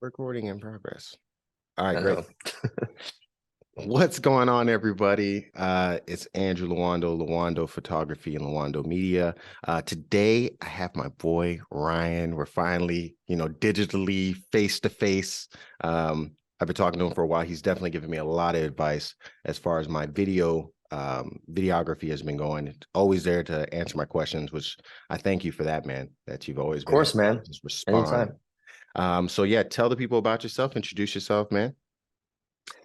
Recording in progress. All right, I great. know. What's going on, everybody? It's Andrew Lawando Photography and Lawando Media. Today, I have my boy Ryan. We're finally, digitally face to face. I've been talking to him for a while. He's definitely given me a lot of advice as far as my videography has been going. Always there to answer my questions, which I thank you for that, man. That you've always Of been there course, to man. just respond. Anytime. So yeah, tell the people about yourself. Introduce yourself, man.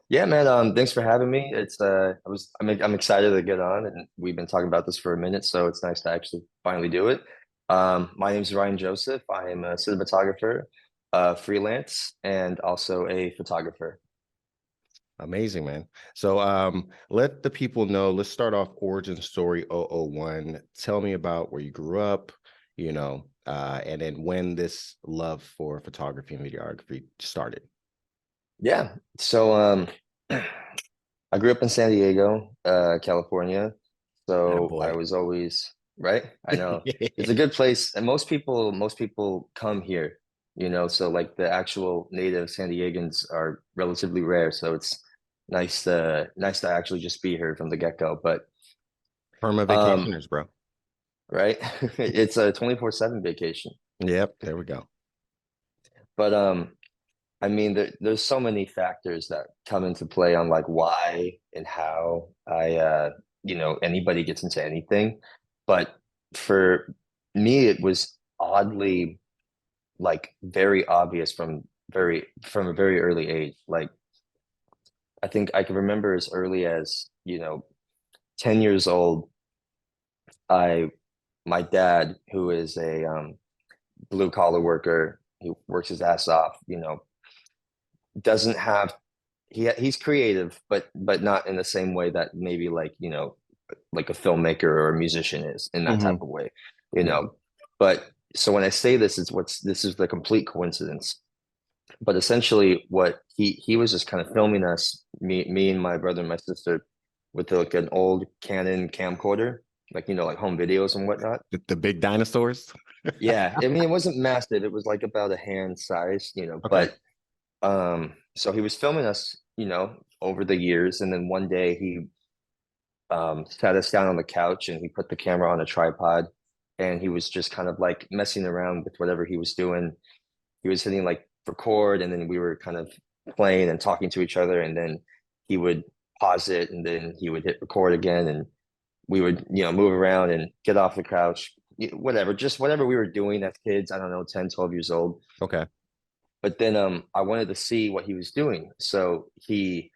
Yeah, man. Thanks for having me. I'm excited to get on, and we've been talking about this for a minute, so it's nice to actually finally do it. My name is Ryan Joseph. I am a cinematographer, freelance, and also a photographer. Amazing, man. So let the people know. Let's start off origin story 001. Tell me about where you grew up, and then when this love for photography and videography started. Yeah. I grew up in San Diego, California. That So I boy. was always right. I know it's a good place, and most people come here, So like the actual native San Diegans are relatively rare. So it's nice to actually just be here from the get-go. But Perma um, vacationers, bro. right, it's a 24/7 vacation. Yep, there we go. But I mean, there's so many factors that come into play on like why and how anybody gets into anything. But for me, it was oddly like very obvious from a very early age. Like I think I can remember as early as, 10 years old, I my dad, who is a blue collar worker, he works his ass off, doesn't have he's creative, but not in the same way that maybe like like a filmmaker or a musician is in that type Hmm. of way, you Yeah. know. But so when I say this is the complete coincidence. But essentially, what he was just kind of filming us, me and my brother and my sister, with like an old Canon camcorder, like like home videos and whatnot. The big dinosaurs. Yeah, I mean it wasn't massive; it was like about a hand size, Okay. But so he was filming us, over the years, and then one day he sat us down on the couch and he put the camera on a tripod, and he was just kind of like messing around with whatever he was doing. He was hitting like record, and then we were kind of playing and talking to each other, and then he would pause it, and then he would hit record again, and we would, move around and get off the couch, whatever, just whatever we were doing as kids. I don't know, 10, 12 years old. Okay. But then I wanted to see what he was doing. So he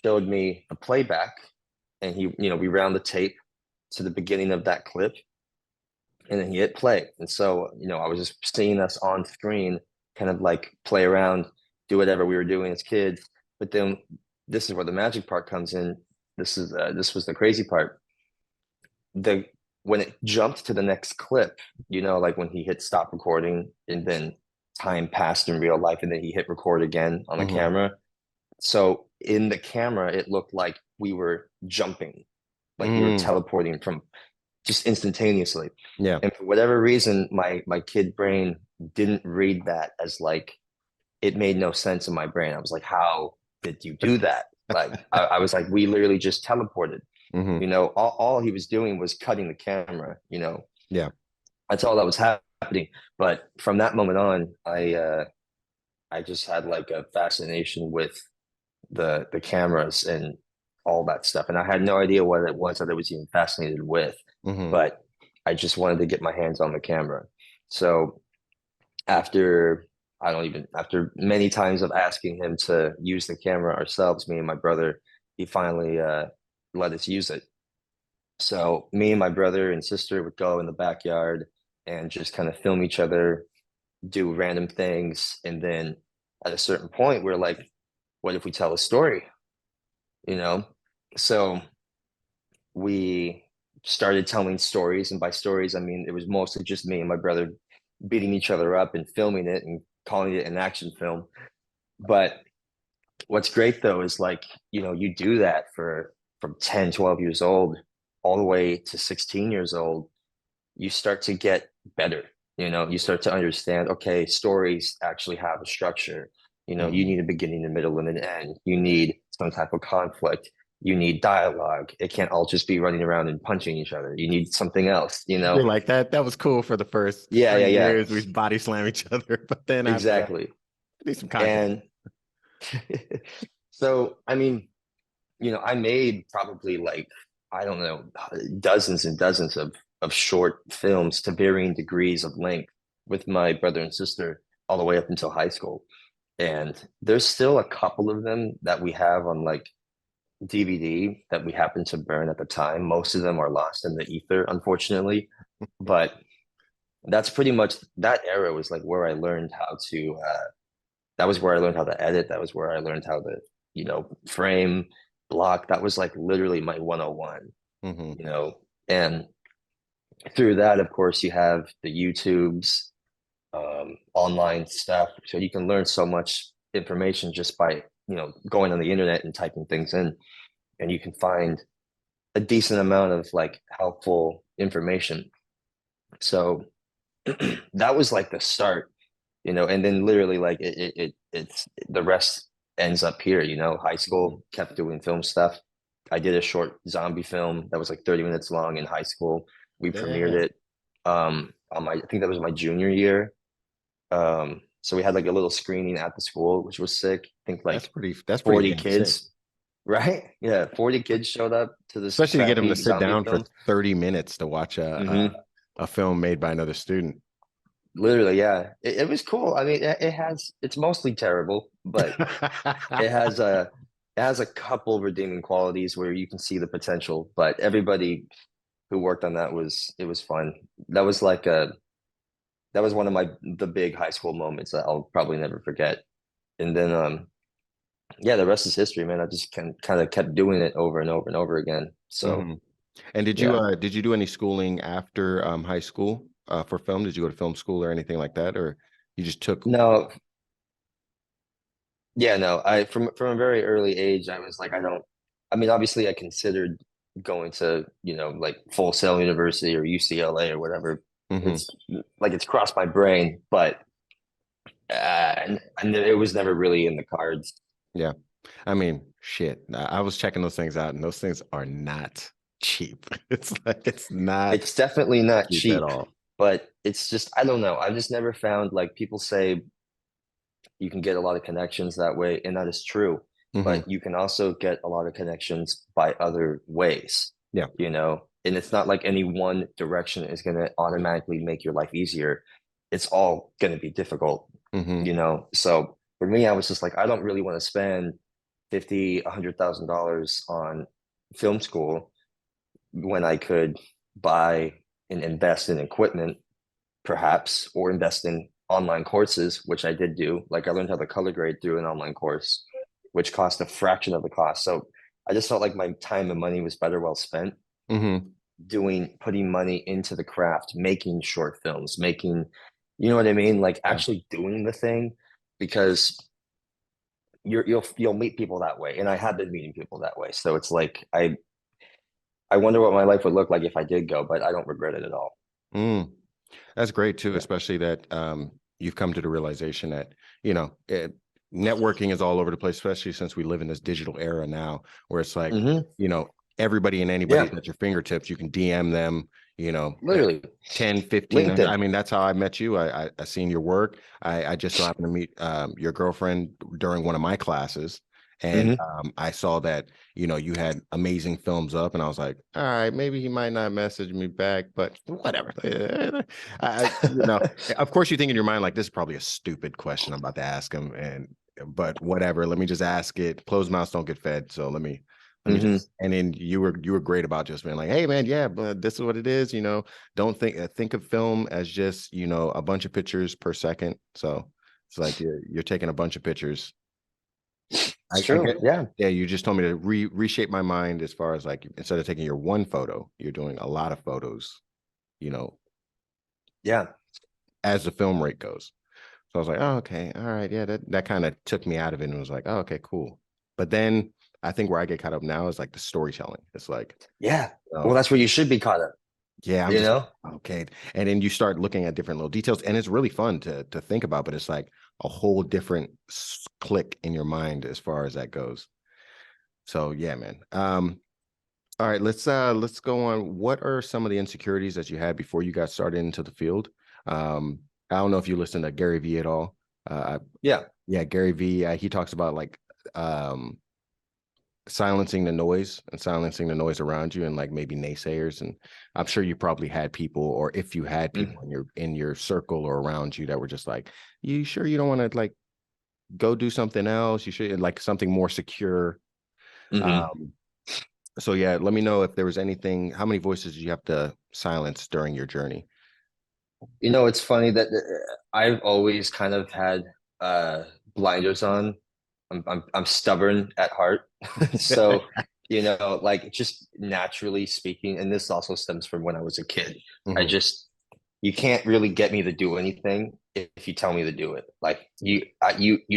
showed me a playback, and we round the tape to the beginning of that clip, and then he hit play. And so, I was just seeing us on screen kind of like play around, do whatever we were doing as kids. But then this is where the magic part comes in. This was the crazy part. The When it jumped to the next clip, like when he hit stop recording and then time passed in real life and then he hit record again on the Hmm. camera. So in the camera, it looked like we were jumping, like we were Mm. teleporting from just instantaneously. Yeah. And for whatever reason, my kid brain didn't read that as like it made no sense in my brain. I was like, how did you do that? Like I was like, we literally just teleported. Hmm. All he was doing was cutting the camera, Yeah. That's all that was happening. But from that moment on, I just had like a fascination with the cameras and all that stuff. And I had no idea what it was that I was even fascinated with, Hmm. but I just wanted to get my hands on the camera. So after after many times of asking him to use the camera ourselves, me and my brother, he finally let us use it. So me and my brother and sister would go in the backyard and just kind of film each other, do random things, and then at a certain point, we're like, what if we tell a story? You know? So we started telling stories, and by stories, I mean it was mostly just me and my brother beating each other up and filming it and calling it an action film. But what's great though is like, you do that for from 10, 12 years old all the way to 16 years old, you start to get better. You start to understand, okay, stories actually have a structure. You know, you Mhm. need a beginning, a middle, and an end. You need some type of conflict. You need dialogue. It can't all just be running around and punching each other. You need something else, you You're know? like that was cool for the first Yeah, yeah, 3 years. yeah. We body slam each other, but then after that, Exactly. I need some content. And so, I mean, I made probably like, I don't know, dozens and dozens of short films to varying degrees of length with my brother and sister all the way up until high school. And there's still a couple of them that we have on like DVD that we happen to burn at the time. Most of them are lost in the ether, unfortunately. But that's pretty much that era was like where I learned how to that was where I learned how to edit. That was where I learned how to, frame, block. That was like literally my 101, Hmm. you know. And through that, of course, you have the YouTubes, online stuff. So you can learn so much information just by, going on the internet and typing things in, and you can find a decent amount of like helpful information. So that was like the start, and then literally like it's the rest ends up here, high Hmm. school, kept doing film stuff. I did a short zombie film that was like 30 minutes long in high school. We premiered Damn, it on I think that was my junior year. So we had like a little screening at the school, which was sick. I think like that's pretty 40 damn sick. kids, right? Yeah, 40 kids showed up to this Especially to get them to crappy sit zombie down for film. 30 minutes to watch Hmm. a film made by another student. Literally, yeah. It was cool. I mean, it's mostly terrible, but it has a it has a couple redeeming qualities where you can see the potential. But everybody who worked on that it was fun. That was like that was one of the big high school moments that I'll probably never forget. And then yeah, the rest is history, man. I just kind of kept doing it over and over and over again. So Hmm. And yeah. did you do any schooling after high school for film? Did you go to film school or anything like that, or you just took? No, yeah, no. I from a very early age, I was like, I mean, obviously I considered going to, like Full Sail University or UCLA or whatever. Hmm. It's like it's crossed my brain, but and it was never really in the cards. Yeah, I mean, shit. I was checking those things out, and those things are not cheap. It's like it's not It's definitely not cheap at cheap, all. but it's just I don't know. I've just never found like people say you can get a lot of connections that way, and that is true. Hmm. But you can also get a lot of connections by other ways, Yeah. and it's not like any one direction is going to automatically make your life easier. It's all going to be difficult, Hmm. So for me, I was just like, I don't really want to spend 50, $100,000 on film school when I could buy and invest in equipment perhaps, or invest in online courses, which I did do. Like I learned how to color grade through an online course, which cost a fraction of the cost. So I just felt like my time and money was better well spent Hmm. putting money into the craft, making short films, you know what I mean? Like Yeah. actually doing the thing because you'll meet people that way. And I have been meeting people that way. So it's like I wonder what my life would look like if I did go, but I don't regret it at all. Mm. That's great too, Yeah. especially that you've come to the realization that, networking is all over the place, especially since we live in this digital era now where it's like, Hmm. you know, everybody and anybody's Yeah. at your fingertips. You can DM them, you know, uh, Literally. 10, 15. I LinkedIn. mean, that's how I met you. I seen your work. I just so happened to meet your girlfriend during one of my classes. And Hmm. I saw that, you had amazing films up, and I was like, all right, maybe he might not message me back, but whatever. Of course, you think in your mind, like, this is probably a stupid question I'm about to ask him. But whatever, let me just ask it. Closed mouths don't get fed. So let me Hmm. just, and then you were great about just being like, hey man, yeah, but this is what it is. Don't think of film as just, a bunch of pictures per second. So it's like you're taking a bunch of pictures. It's I true. get, Yeah. yeah, you just told me to reshape my mind as far as like, instead of taking your one photo, you're doing a lot of photos, you know, Yeah. as the film rate goes. So I was like, oh, okay, all right, yeah, that kind of took me out of it and was like, oh, okay, cool. But then I think where I get caught up now is like the storytelling. It's like, Yeah. Well, oh, that's where you should be caught up. Yeah, I'm you just know? okay. And then you start looking at different little details, and it's really fun to think about, but it's like a whole different click in your mind as far as that goes. So yeah, man. All right, let's go on. What are some of the insecurities that you had before you got started into the field? I don't know if you listen to Gary Vee at all. Uh, Yeah. yeah, Gary Vee, he talks about like um silencing the noise around you and like maybe naysayers. And I'm sure you probably had people, or if you had people Mm-hmm. in your circle or around you that were just like, you sure you don't want to like go do something else? You should like something more secure. Mm-hmm. Um, so yeah, let me know if there was anything. How many voices did you have to silence during your journey? You know, it's funny that I've always kind of had blinders on. I'm stubborn at heart. So, you know, like just naturally speaking, and this also stems from when I was a kid. I Hmm. just you can't really get me to do anything if you tell me to do it. Like you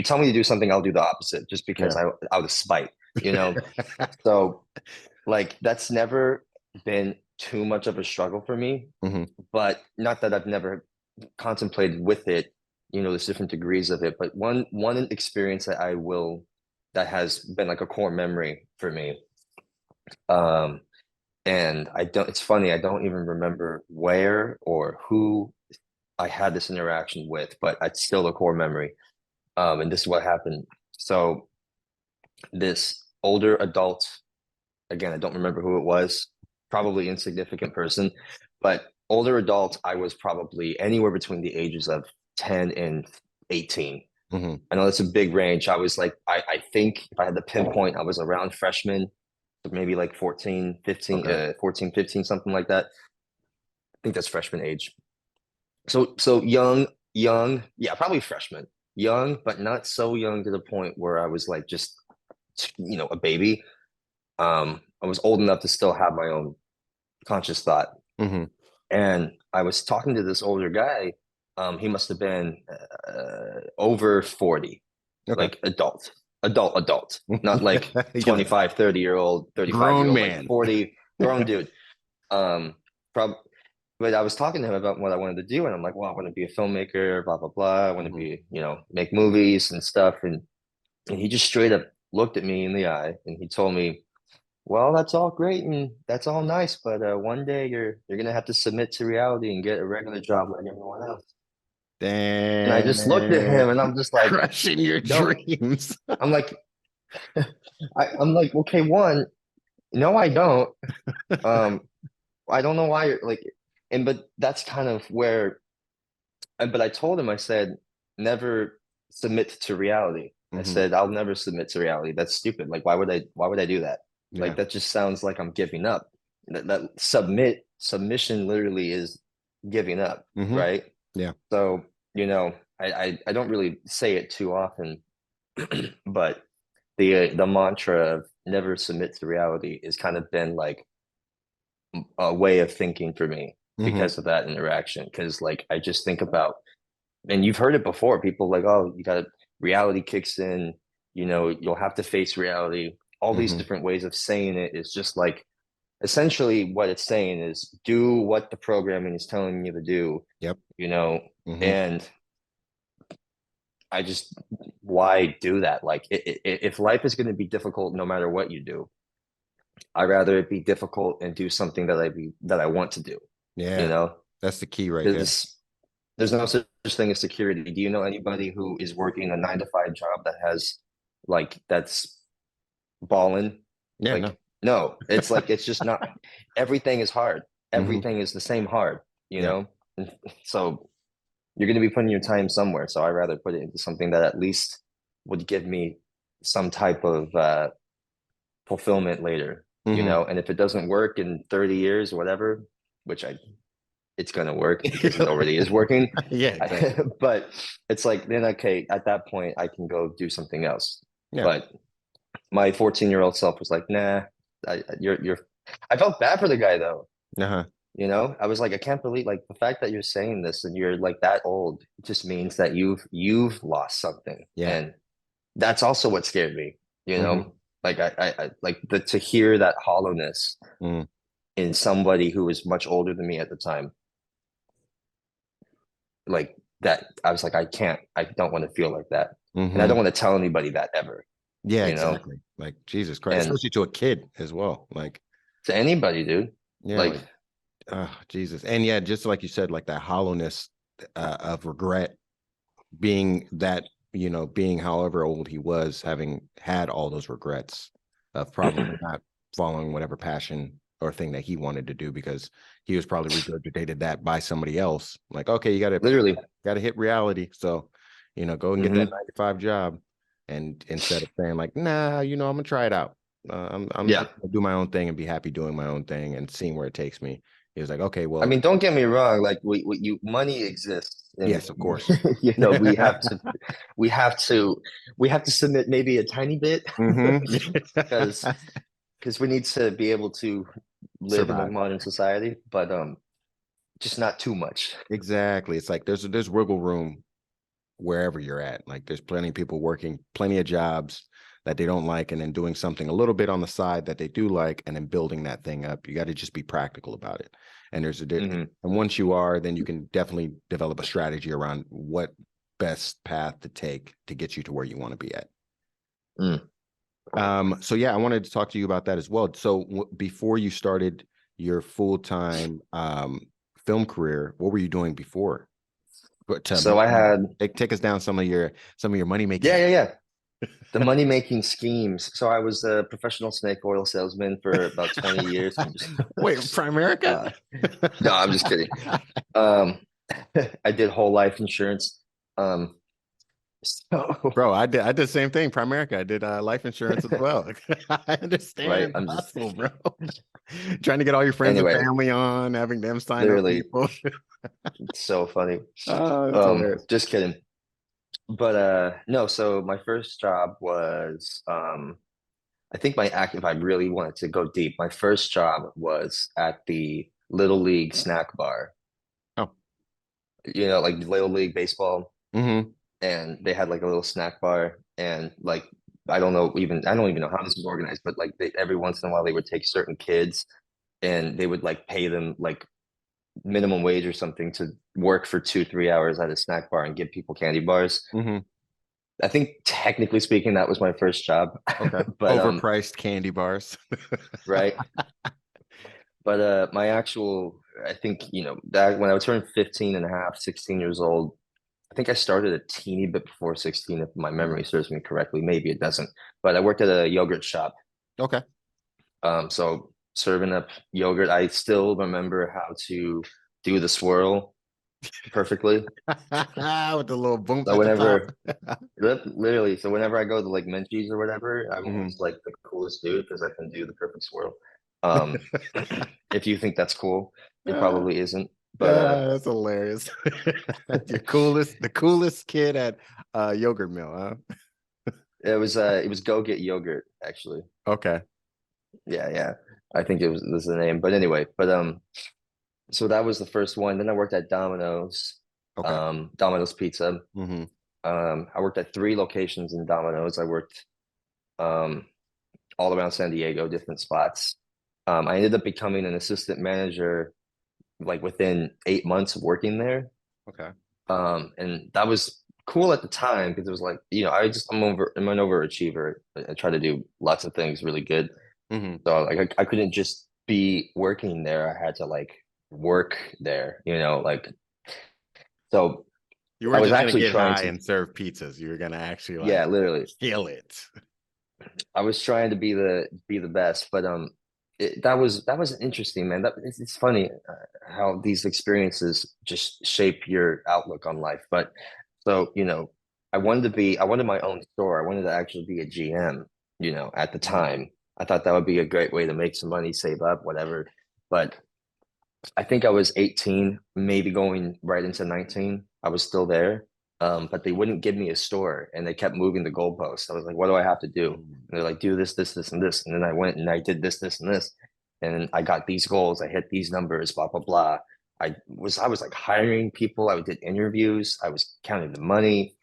tell me to do something, I'll do the opposite just because Yeah. I out of spite, you know. So like that's never been too much of a struggle for me, Hmm. but not that I've never contemplated with it, you know, there's different degrees of it. But one experience that has been like a core memory for me. Um, and I don't, it's funny, I don't even remember where or who I had this interaction with, but it's still a core memory. And this is what happened. So this older adult, again, I don't remember who it was, probably insignificant person, but older adult, I was probably anywhere between the ages of 10 and 18. Hmm. I know that's a big range. I was like, I think if I had to pinpoint, I was around freshman, so maybe like 14, 15, Okay. 14, 15, something like that. I think that's freshman age. So young, yeah, probably freshman. Young, but not so young to the point where I was like just, you know, a baby. I was old enough to still have my own conscious thought. Hmm. And I was talking to this older guy. He must have been over 40, Okay. like adult, not like You're like 25, 30-year old, 35 year grown old, like man. 40, grown dude. Um, prob but I was talking to him about what I wanted to do, and I'm like, well, I want to be a filmmaker, blah, blah, blah. I want to Hmm. be, you know, make movies and stuff. And he just straight up looked at me in the eye and he told me, well, that's all great and that's all nice, but one day you're gonna have to submit to reality and get a regular job like everyone else. And I just looked at Damn. him and I'm just like, Crushing your no, dreams. I'm like, I'm like, okay, one, no, I don't. Um, I don't know why you're like, and but that's kind of where, but I told him, I said, never submit to reality. I Hmm. said, I'll never submit to reality. That's stupid. Like, why would I do that? Yeah. Like, that just sounds like I'm giving up. That submission literally is giving up, Hmm. right? Yeah. So, you know, I don't really say it too often, but the mantra of never submit to reality has kind of been like a way of thinking for me Hmm. because of that interaction. Because like I just think about, and you've heard it before, people like, oh, you got reality kicks in, you know, you'll have to face reality. All these Hmm. different ways of saying it is just like essentially what it's saying is do what the programming is telling you to do, Yep. you know, Hmm. and I just why do that? Like if life is going to be difficult no matter what you do, I'd rather it be difficult and do something that I want to do, you Yeah. know, That's the key right there. because there's no such thing as security. Do you know anybody who is working a 9 to 5 job that has like that's balling? Yeah. No. Like, no, it's like it's just not everything is hard. Hmm. Everything is the same hard, you Yeah. know? And so you're gonna be putting your time somewhere. So I'd rather put it into something that at least would give me some type of fulfillment later, you Hmm. know? And if it doesn't work in 30 years or whatever, which I it's gonna work because it already is working. Yeah. Exactly. But it's like then okay, at that point I can go do something else. Yeah. But my 14-year-old self was like, nah, you're I felt bad for the guy though. Uh-huh. You know, I was like, I can't believe like the fact that you're saying this and you're like that old just means that you've lost something. Yeah. And that's also what scared me, you Hmm. know, like I like the to hear that hollowness in somebody who was much older than me at the time. Like that, I was like, I don't want to feel like that. And I Hmm. don't want to tell anybody that ever, Yeah, you know? exactly. Like Jesus Christ, And especially to a kid as well. Like, to anybody, dude. yeah, Like, like, Jesus. And yeah, just like you said, like that hollowness of regret being that, being however old he was, having had all those regrets of probably not following whatever passion or thing that he wanted to do because he was probably regurgitated that by somebody else. Like, okay, you literally. gotta hit reality. So, go and get that Hmm. 9 to 5 job. And instead of saying like, nah, I'm gonna try it out. I'm Yeah. gonna do my own thing and be happy doing my own thing and seeing where it takes me. He was like, okay, I well, mean, don't get me wrong. Like money exists, and yes, of course. we have to, we have to submit maybe a tiny bit Hmm. because we need to be able to live in a Survive. modern society, but just not too much. Exactly. It's like there's wiggle room wherever you're at. Like there's plenty of people working plenty of jobs that they don't like and then doing something a little bit on the side that they do like and then building that thing up. You got to just be practical about it. And Hmm. and once you are, then you can definitely develop a strategy around what best path to take to get you to where you want to be at. Mm. So yeah, I wanted to talk to you about that as well. So before you started your full-time film career, what were you doing before? But to So I had, take us down some of your money making. yeah, the money making schemes. So I was a professional snake oil salesman for about 20 years. I'm just, Wait, Primerica? uh, no, I'm just kidding. Um, I did whole life insurance. Um, so Bro, I did the same thing. Primerica. I did life insurance as well. I right, understand I'm the just hustle, bro. Trying to get all your friends and anyway, family on, having them sign up for literally, you. it's so funny. Oh, that's hilarious. Just kidding. But no, so my first job was I think my act if I really wanted to go deep, my first job was at the Little League snack bar. Oh. Like Little League baseball, Hmm. and they had like a little snack bar, and like I don't even know how this was organized, but like every once in a while they would take certain kids and they would like pay them like minimum wage or something to work for 2, 3 hours at a snack bar and give people candy bars. Hmm. I think technically speaking, that was my first job. Okay. But Overpriced candy bars. right. But my actual, I think, that when I turned 15 and a half, 16 years old, I think I started a teeny bit before 16, if my memory Mhm. serves me correctly. Maybe it doesn't. But I worked at a yogurt shop. Okay. So serving up yogurt, I still remember how to do the swirl perfectly. With the little bump So at the top. literally, so whenever I go to like Menchie's or whatever, I'm Hmm. always like the coolest dude because I can do the perfect swirl. Um, if you think that's cool, it Uh, probably isn't. But that's hilarious. The coolest kid at yogurt mill, huh? it was Go Get Yogurt actually. Okay. Yeah, yeah. I think it was the name. But anyway, so that was the first one. Then I worked at Domino's, Okay. Domino's Pizza. Hmm. I worked at 3 locations in Domino's. I worked um all around San Diego, different spots. I ended up becoming an assistant manager like within 8 months of working there. Okay. And that was cool at the time because it was like, I'm an overachiever. I try to do lots of things really good. Hmm. So like I couldn't just be working there. I had to like work there, like so You I weren't was just gonna actually get trying high to, and serve pizzas. You were gonna actually yeah, like literally. kill it. I was trying to be the best, but that was interesting, man. It's funny how these experiences just shape your outlook on life. But so I wanted my own store. I wanted to actually be a GM. At the Mhm. time, I thought that would be a great way to make some money, save up, whatever. But I think I was 18, maybe going right into 19. I was still there. But they wouldn't give me a store and they kept moving the goalposts. I was like, what do I have to do? And Mm. they're like, do this, this, this, and this. And then I went and I did this, this, and this. And I got these goals. I hit these numbers, blah, blah, blah. I was like hiring people. I did interviews. I was counting the money,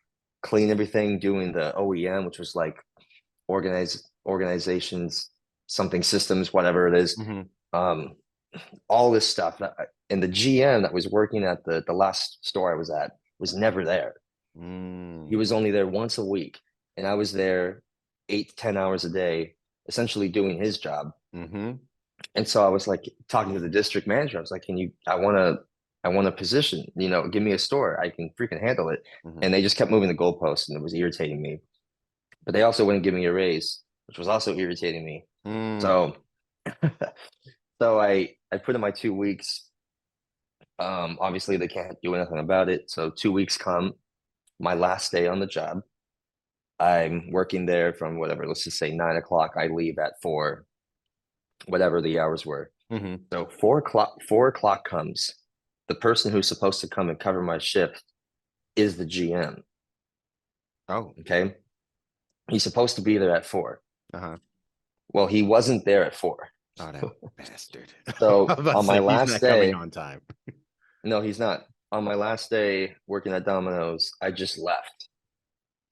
clean everything, doing the OEM, which was like organizations, something systems, whatever it is. Mhm. Um, all this stuff. And the GM that was working at the last store I was at was never there. He Mm. was only there once a week, and I was there 8 to 10 hours a day, essentially doing his job. Mm-hmm. And so I was like talking to the district manager. I was like, "Can you? I want a position. You know, give me a store. I can freaking handle it." Mm-hmm. And they just kept moving the goalposts, and it was irritating me. But they also wouldn't give me a raise, which was also irritating me. Mm. So, so I put in my 2 weeks. Obviously they can't do anything about it. So 2 weeks come, my last day on the job. I'm working there from whatever, let's just say 9 o'clock. I leave at 4, whatever the hours were. Mm-hmm. So 4 o'clock comes. The person who's supposed to come and cover my shift is the GM. Oh. Okay. He's supposed to be there at 4. Uh-huh. Well, he wasn't there at 4. Oh, that bastard. I was So about to on my say he's last not coming day, on time. no, he's not. On my last day working at Domino's, I just left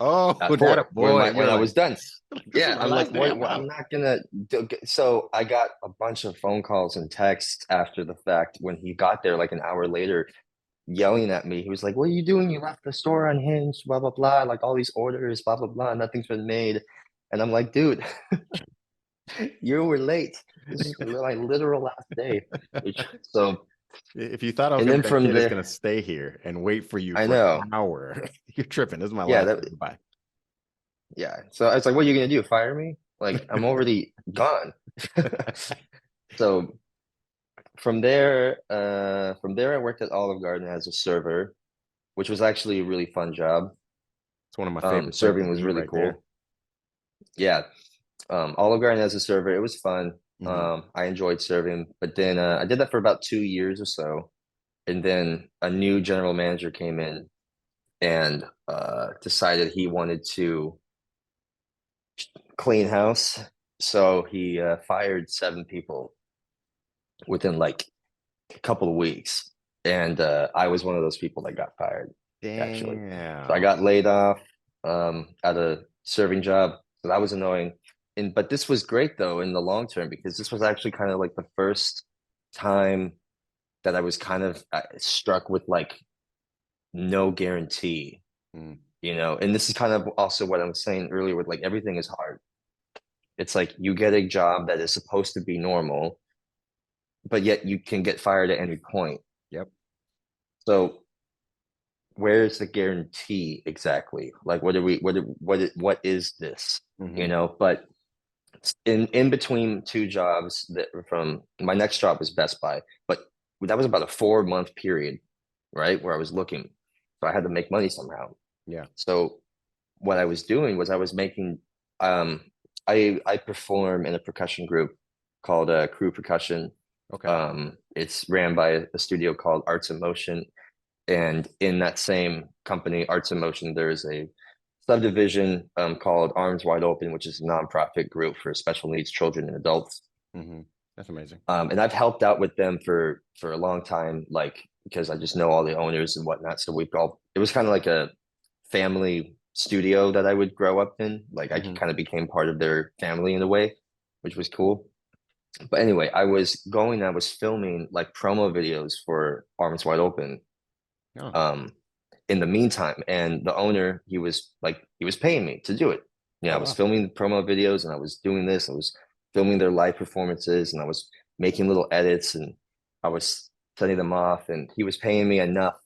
Oh, at that a 4 boy. when You're I like, was done. this is Yeah, my I'm like, last day. what, I'm I'm out. not gonna do. So I got a bunch of phone calls and texts after the fact when he got there, like an hour later, yelling at me. He was like, "What are you doing? You left the store unhinged, blah blah blah. Like all these orders, blah blah blah. Nothing's been made." And I'm like, "Dude, you were late. This is my literal last day." Which so, If you thought I was and gonna, then that from kid is there, gonna stay here and wait for you I for know, an hour, you're tripping. This is my yeah, last that day. Goodbye. yeah. So I was like, "What are you gonna do? Fire me? Like I'm already gone." So from there, I worked at Olive Garden as a server, which was actually a really fun job. It's one of my favorite places to Serving was be really right there. cool. Yeah, Olive Garden as a server, it was fun. Hmm. I enjoyed serving, but then I did that for about 2 years or so, and then a new general manager came in and decided he wanted to clean house, so he fired 7 people within like a couple of weeks, and I was one of those people that got fired, actually. So I Damn. got laid off at a serving job, so that was annoying. And but this was great though in the long term because this was actually kind of like the first time that I was kind of struck with like no guarantee, Mm. you know. And this is kind of also what I was saying earlier with like everything is hard. It's like you get a job that is supposed to be normal, but yet you can get fired at any point. Yep. So where's the guarantee exactly? Like, what is this? You Hmm. know, but in between two jobs that from my next job was Best Buy, but that was about a 4 month period, right? Where I was looking. So I had to make money somehow. Yeah. So what I was doing was I was making um I perform in a percussion group called Crew Percussion. Okay. It's ran by a studio called Arts in Motion. And in that same company, Arts in Motion, there's a subdivision called Arms Wide Open, which is a nonprofit group for special needs children and adults. Hmm. That's amazing. And I've helped out with them for a long time, like because I just know all the owners and whatnot. So we've all it was kind of like a family studio that I would grow up in. Like I Hmm. kind of became part of their family in a way, which was cool. But anyway, I was filming like promo videos for Arms Wide Open Oh. um in the meantime. And the owner, he was paying me to do it. You know, Oh, I was wow. filming the promo videos and I was doing this, I was filming their live performances and I was making little edits and I was sending them off and he was paying me enough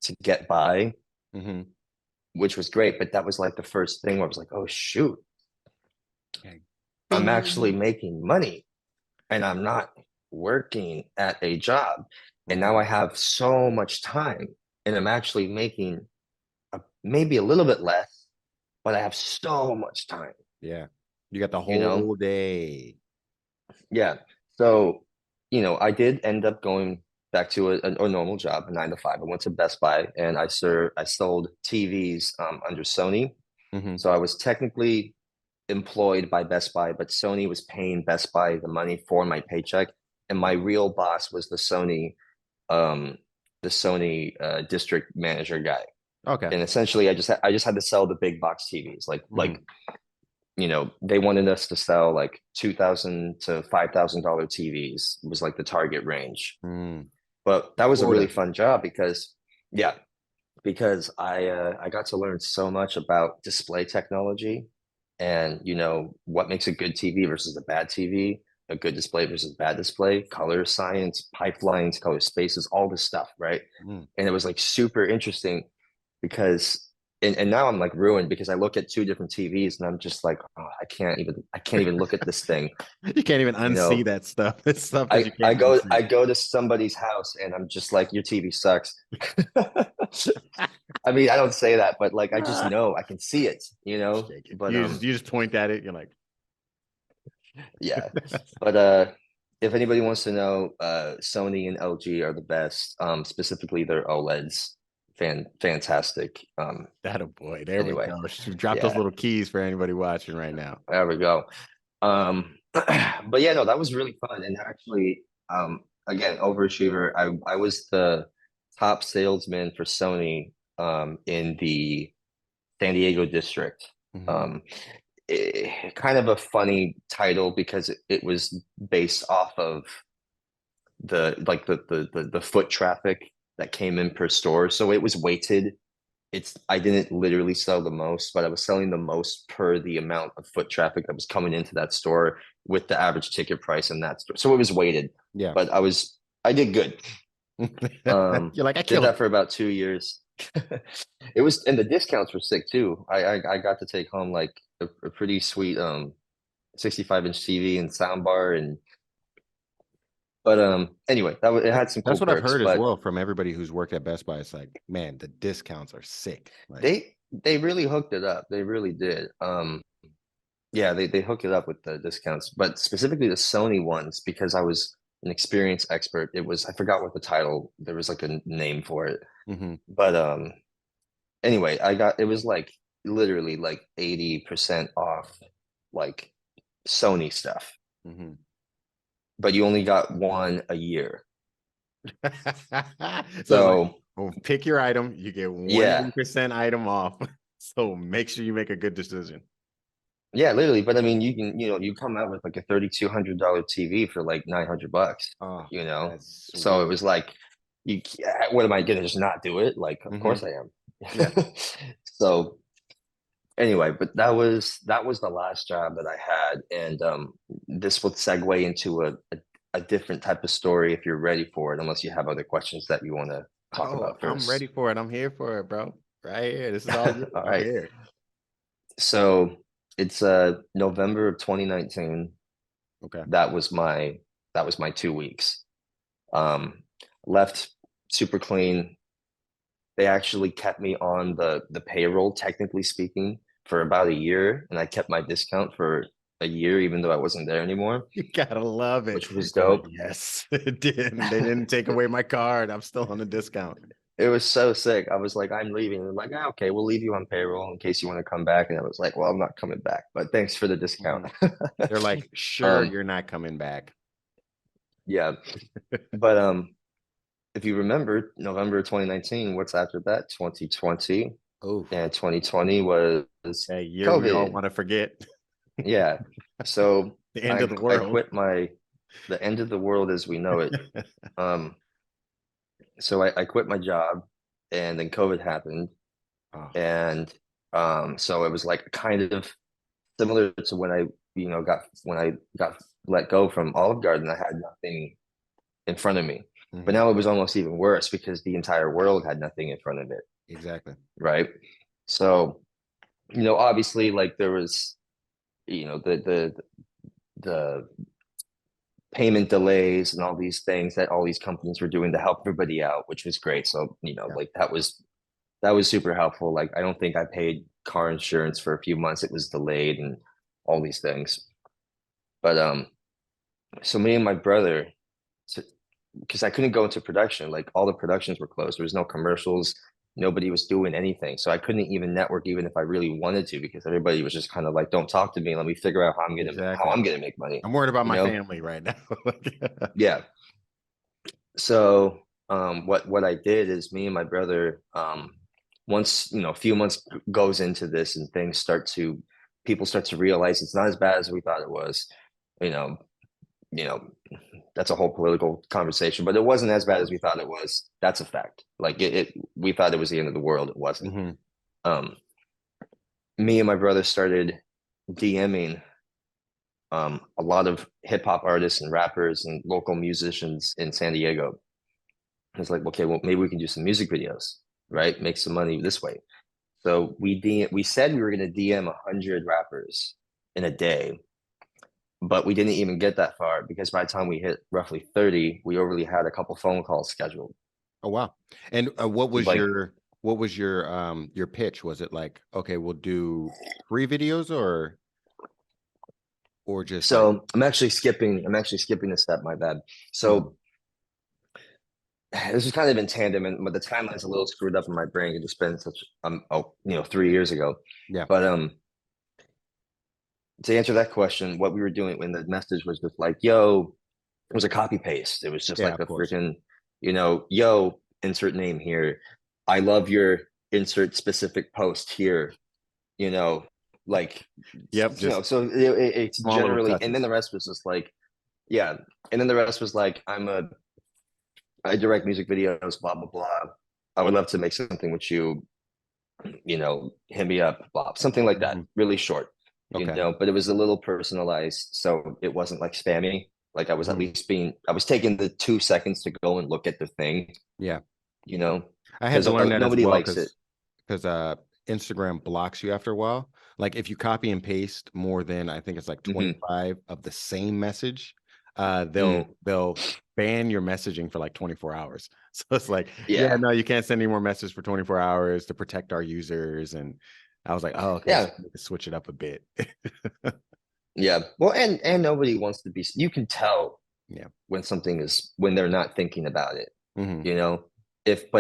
to get by, Hmm. which was great. But that was like the first thing where I was like, oh shoot, Okay. I'm actually Bing. making money and I'm not working at a job. And now I Hmm. have so much time and I'm actually making maybe a little bit less, but I have so much time, Yeah. You got the you know? whole day. Yeah. So, I did end up going back to a normal job, a 9 to 5. I went to Best Buy and I sold TVs under Sony. Hmm. So I was technically employed by Best Buy, but Sony was paying Best Buy the money for my paycheck. And my real boss was um, the Sony district manager guy. Okay. And essentially I just had to sell the big box TVs, like Hmm. they wanted us to sell like $2,000 to $5,000 TVs was like the target range. Mm. But that was a really Florida. fun job because, yeah, because I got to learn so much about display technology and what makes a good TV versus a bad TV, a good display versus bad display, color science, pipelines, color spaces, all this stuff, right? Mm. And it was like super interesting because and now I'm like ruined because I look at two different TVs and I'm just like, oh, I can't even look at this thing. You can't even You unsee know, that stuff. It's stuff that I you I can't go unsee. I go to somebody's house and I'm just like, your TV sucks. I mean, I don't say that, but like I just Ah. know I can see it, Shake it. But You just point at it. You're like, yeah. But if anybody wants to know, Sony and LG are the best. Specifically their OLEDs. Fantastic. that a boy. There we Anyway, go. Drop those yeah, little keys for anybody watching right now. there we go. But yeah, no, that was really fun. And actually, again, overachiever. I was the top salesman for Sony in the San Diego district. Hmm. Um, Kind of a funny title because it was based off of the foot traffic that came in per store. So it was weighted. I didn't literally sell the most, but I was selling the most per the amount of foot traffic that was coming into that store with the average ticket price in that store. So it was weighted, Yeah. but I did good. You're like, I Did killed that it. for about 2 years. It was, and the discounts were sick too. I got to take home like a pretty sweet 65-inch TV and sound bar and but anyway, it had some That's cool what I've perks, heard as but well from everybody who's worked at Best Buy. It's like, man, the discounts are sick. Like, they really hooked it up. They really did. Yeah, they hooked it up with the discounts, but specifically the Sony ones because I was an experienced expert. It was, I forgot what the title, there was like a name for it. hmm. But anyway, it was like literally like 80% off like Sony stuff, Hmm. but you only got one a year. So it's like, So well, pick your item, you get yeah, 1% item off. So make sure you make a good decision. yeah, literally. But I mean, you come out with like a $3,200 TV for like $900, Oh, you know? that's So it sweet. was like, what am I gonna just not do it? Like, of Hmm. course I am. Yeah. So anyway, but that was the last job that I had. And this will segue into a different type of story if you're ready for it, unless you have other questions that you want to talk Oh, about I'm ready first. for it. I'm here for it, bro. Right here. This is all you. All I'm right. here. So it's November of 2019. Okay. That was my 2 weeks. Um, Left super clean. They actually kept me on the payroll, technically speaking, for about a year, and I kept my discount for a year, even though I wasn't there anymore, You gotta love it. which was You're like, dope. yes, it didn't. They didn't take away my card. I'm still on the discount. It was so sick. I was like, I'm leaving. And they're like, ah, okay, we'll leave you on payroll in case you want to come back. And I was like, well, I'm not coming back, but thanks for the discount. Mhm. They're like, sure, Um, you're not coming back. yeah, but if you remember November 2019, what's after that? 2020. Oh, And 2020 was that year we all COVID. want to forget. Yeah. So The end I of the I world. quit the end of the world as we know it. Um, so I quit my job and then COVID happened. Oh, And so it was like kind of similar to when I got let go from Olive Garden, I had nothing in front of me. But mhm. now it was almost even worse because the entire world had nothing in front of it, Exactly. right? So, obviously like there was, the payment delays and all these things that all these companies were doing to help everybody out, which was great. So, Yeah. like that was super helpful. Like I don't think I paid car insurance for a few months. It was delayed and all these things. But so me and my brother, because I couldn't go into production, like all the productions were closed. There was no commercials. Nobody was doing anything. So I couldn't even network even if I really wanted to, because everybody was just kind of like, don't talk to me. Let me figure out how Exactly. I'm gonna make money, I'm worried about you my know? family right now. Yeah. So what I did is me and my brother, once a few months goes into this and things start to people start to realize it's not as bad as we thought it was. You know, you know, that's a whole political conversation, but it wasn't as bad as we thought it was. That's a fact. Like we thought it was the end of the world. It wasn't. Hmm. Um, Me and my brother started DMing a lot of hip hop artists and rappers and local musicians in San Diego. It's like, okay, well, maybe we can do some music videos, right? Make some money this way. So we said we were going to DM 100 rappers in a day, but we didn't even get that far because by the time we hit roughly 30, we already had a couple phone calls scheduled. Oh wow. And Like, what was your pitch? Was it like, okay, we'll do free videos or just like, so I'm actually skipping a step, my bad. mhm, So this is kind of in tandem, and but the timeline's a little screwed up in my brain. It just been such 3 years ago. yeah, But to answer that question, what we were doing when the message was just like, yo, it was a copy paste. It was just yeah, like of a course. freaking, yo, insert name here. I love your insert specific post here, you know, like, Yep, just so it's small little generally, and then touches. the rest was just like, yeah. And then the rest was like, I direct music videos, blah, blah, blah. I would love to make something with you, hit me up, blah, something like that. Mhm. Really short, Okay. but it was a little personalized. So it wasn't like spammy. Like Mhm. I was taking the 2 seconds to go and look at the thing, Yeah. you know, I had because to learn that as nobody well likes it. because Instagram blocks you after a while. Like if you copy and paste more than I think it's like Hmm 25 of the same message, Mm, they'll ban your messaging for like 24 hours. So it's like, yeah, yeah. no, you can't send any more messages for 24 hours to protect our users. And I was like, oh, okay, so Yeah. we need to switch it up a bit. Yeah. Well, and nobody wants to be, you can tell Yeah. when they're not thinking about it, Hmm. you know? If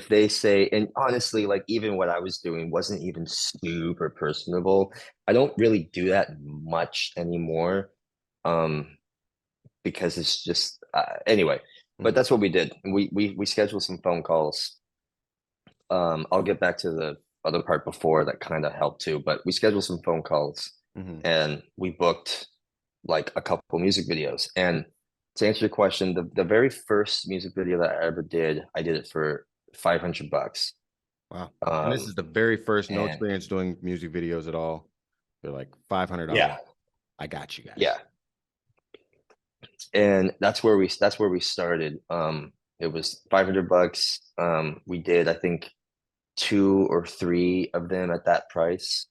they say, and honestly, like even what I was doing wasn't even super personable. I don't really do that much anymore. Um, because it's just anyway, but Hmm. that's what we did. We scheduled some phone calls. I'll get back to the other part before that kind of helped too, but we scheduled some phone calls Hmm. and we booked like a couple music videos. And to answer your question, the very first music video that I ever did, I did it for 500 bucks. Wow. And this Um, is the very first, no and experience doing music videos at all. They're like $500. yeah, I got you guys. yeah. And that's where we started. It was 500 bucks. We did, I think, two or three of them at that price.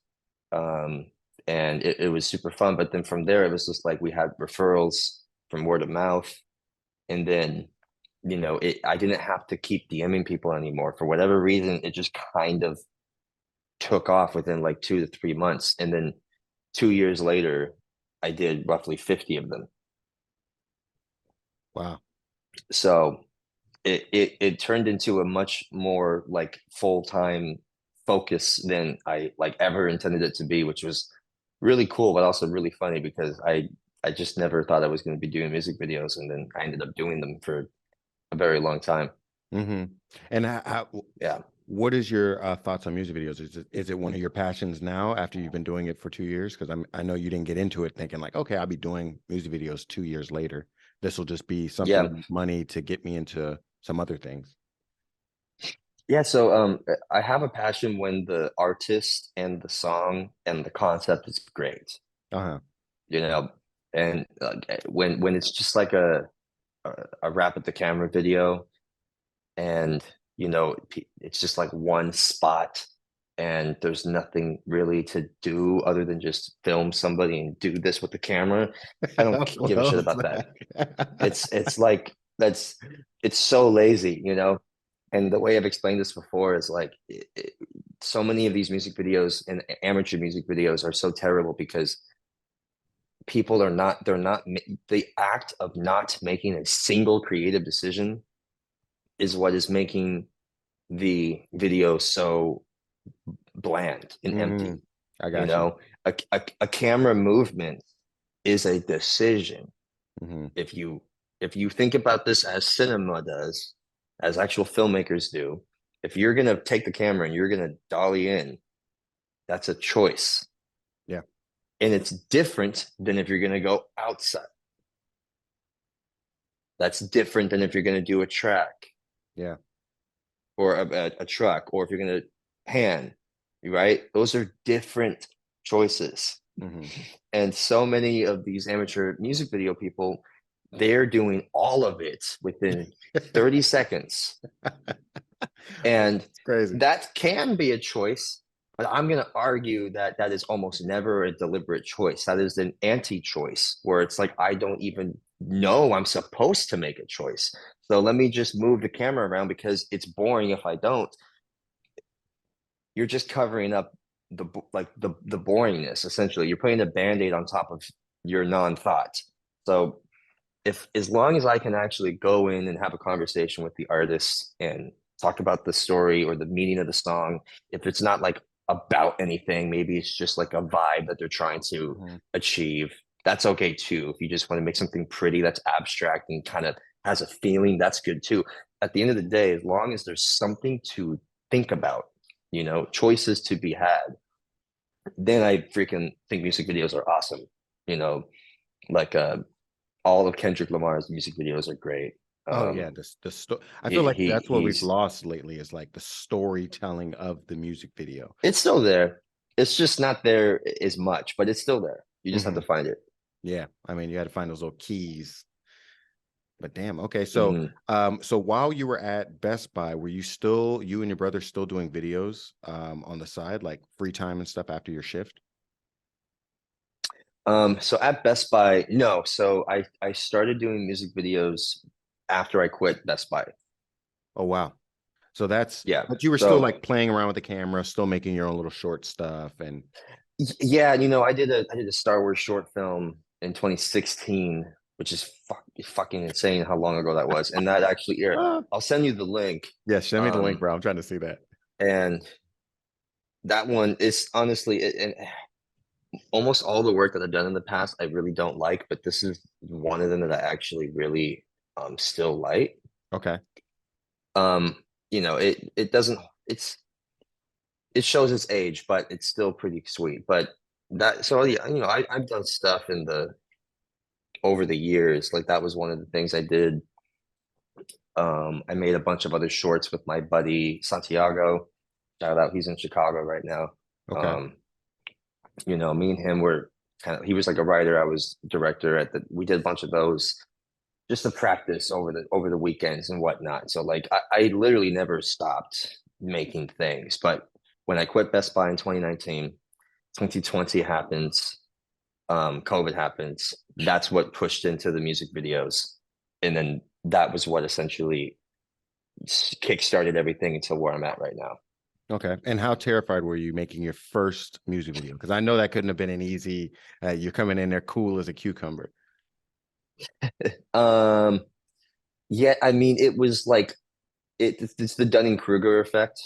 Um, and it was super fun. But then from there, it was just like we had referrals from word of mouth. And then, I didn't have to keep DMing people anymore. For whatever reason, it just kind of took off within like 2 to 3 months. And then 2 years later, I did roughly 50 of them. Wow. So it turned into a much more like full-time focus than I like ever intended it to be, which was really cool, but also really funny because I just never thought I was going to be doing music videos, and then I ended up doing them for a very long time. Hmm. And Yeah. what is your thoughts on music videos? Is it one of your passions now after you've been doing it for 2 years? Because I know you didn't get into it thinking like, okay, I'll be doing music videos 2 years later. This will just be something Yeah. to make money to get me into some other things. Yeah, so I have a passion when the artist and the song and the concept is great, Uh-huh. you know, and when it's just like a rap at the camera video, and it's just like one spot, and there's nothing really to do other than just film somebody and do this with the camera. I don't What give a shit else? about that. It's like it's so lazy, and the way I've explained this before is like so many of these music videos and amateur music videos are so terrible because people are not they're not the act of not making a single creative decision is what is making the video so bland and Hmm. empty. I You got you. know, a camera movement is a decision. Hmm. If you think about this as cinema does, as actual filmmakers do, if you're gonna take the camera and you're gonna dolly in, that's a choice. Yeah. And it's different than if you're going to go outside. That's different than if you're going to do a track Yeah. or a truck, or if you're going to pan, right? Those are different choices. Hmm. And so many of these amateur music video people, they're doing all of it within 30 seconds. And It's crazy. that can be a choice, but I'm going to argue that that is almost never a deliberate choice. That is an anti-choice where it's like, I don't even know I'm supposed to make a choice. So let me just move the camera around because it's boring if I don't. You're just covering up the boringness essentially. You're putting a band-aid on top of your non-thought. So if as long as I can actually go in and have a conversation with the artist and talk about the story or the meaning of the song, if it's not like about anything, maybe it's just like a vibe that they're trying to Hmm. achieve. That's okay too. If you just want to make something pretty that's abstract and kind of has a feeling, that's good too. At the end of the day, as long as there's something to think about, choices to be had, then I freaking think music videos are awesome. You know, like all of Kendrick Lamar's music videos are great. Oh yeah, Um, I feel like that's what we've he's lost lately is like the storytelling of the music video. it's still there. It's just not there as much, but it's still there. You just have Hmm. to find it. Yeah, I mean, you had to find those little keys. But damn, okay. So, Hmm. so while you were at Best Buy, were you and your brother still doing videos on the side, like free time and stuff after your shift? So at Best Buy, no. So I started doing music videos after I quit Best Buy. Oh wow. So that's Yeah. but you were still So like playing around with the camera, still making your own little short stuff and yeah, I did a Star Wars short film in 2016, which is fucking insane how long ago that was. And that actually, here, ah, I'll send you the link. yeah, send me the link, Um, bro. I'm trying to see that. and that one is honestly, and almost all the work that I've done in the past, I really don't like, but this is one of them that I actually really still like. Okay. Um, it doesn't it shows its age, but it's still pretty sweet. But that so yeah, I've done stuff in the over the years. Like that was one of the things I did. I made a bunch of other shorts with my buddy Santiago. Shout out, he's in Chicago right now. Okay. Um, me and him were he was like a writer, I was director we did a bunch of those just to practice over the weekends and whatnot. So like I literally never stopped making things. But when I quit Best Buy in 2019, 2020 happens, COVID happens. That's what pushed into the music videos. And then that was what essentially kickstarted everything until where I'm at right now. Okay. And how terrified were you making your first music video? Because I know that couldn't have been an easy, you're coming in there cool as a cucumber. Um, yeah, I mean, it was like it's the Dunning-Kruger effect,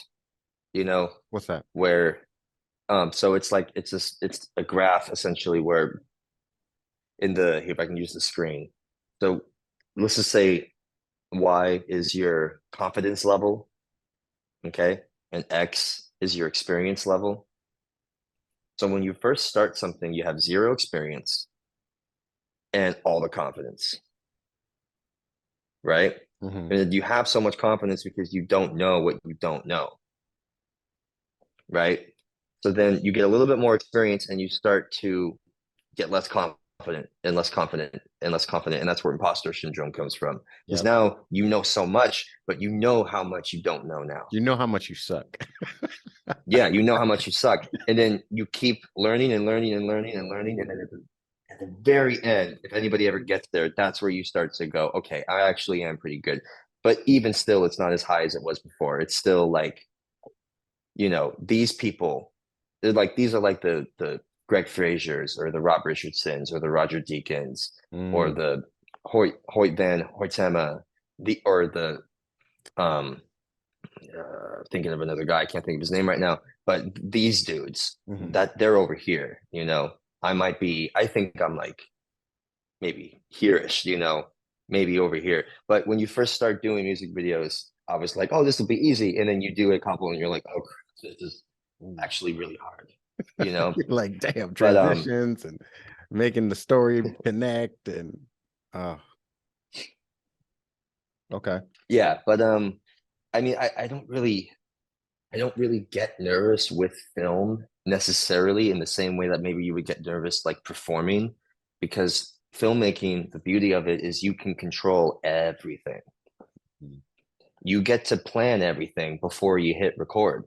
you know, What's that? where so it's a graph essentially where here if I can use the screen. So let's just say Y is your confidence level, okay? And X is your experience level. So when you first start something, you have zero experience and all the confidence, right? Hmm. And you have so much confidence because you don't know what you don't know, right? So then you get a little bit more experience and you start to get less confident and less confident and less confident. And that's where imposter syndrome comes from. Because Yep. now you know so much, but you know how much you don't know now. You know how much you suck. Yeah, you know how much you suck. And then you keep learning and learning and learning and learning. And then at the very end, if anybody ever gets there, that's where you start to go, okay, I actually am pretty good. But even still, it's not as high as it was before. It's still like, these people, these are like the Greg Frazier's or the Rob Richardsons or the Roger Deakins or Mm, the Hoyt Van Hoytema, or the um thinking of another guy, I can't think of his name right now, but these dudes hmm. that they're over here, I think I'm like maybe here-ish, maybe over here. But when you first start doing music videos, I was like, oh, this will be easy. And then you do a couple and you're like, oh, this is Ooh. actually really hard. you know. You're like, damn, But transitions and making the story connect and oh, okay. yeah, but I mean, I don't really get nervous with film necessarily in the same way that maybe you would get nervous like performing, because filmmaking, the beauty of it is you can control everything. You get to plan everything before you hit record.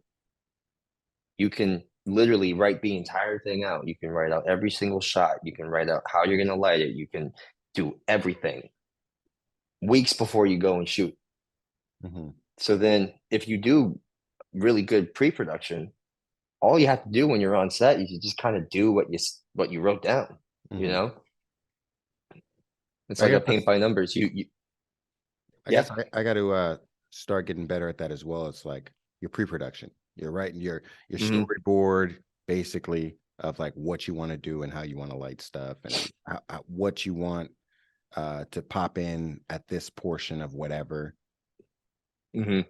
You can literally write the entire thing out. You can write out every single shot. You can write out how you're going to light it. You can do everything weeks before you go and shoot. Mm-hmm. So then if you do really good pre-production, all you have to do when you're on set is you just kind of do what you wrote down, you Mm-hmm. know? It's I like a guess paint that's by numbers. You I yeah. guess I got to start getting better at that as well. It's like your pre-production. You're writing your Hmm. storyboard basically of like what you want to do and how you want to light stuff and what you want to pop in at this portion of whatever. Hmm.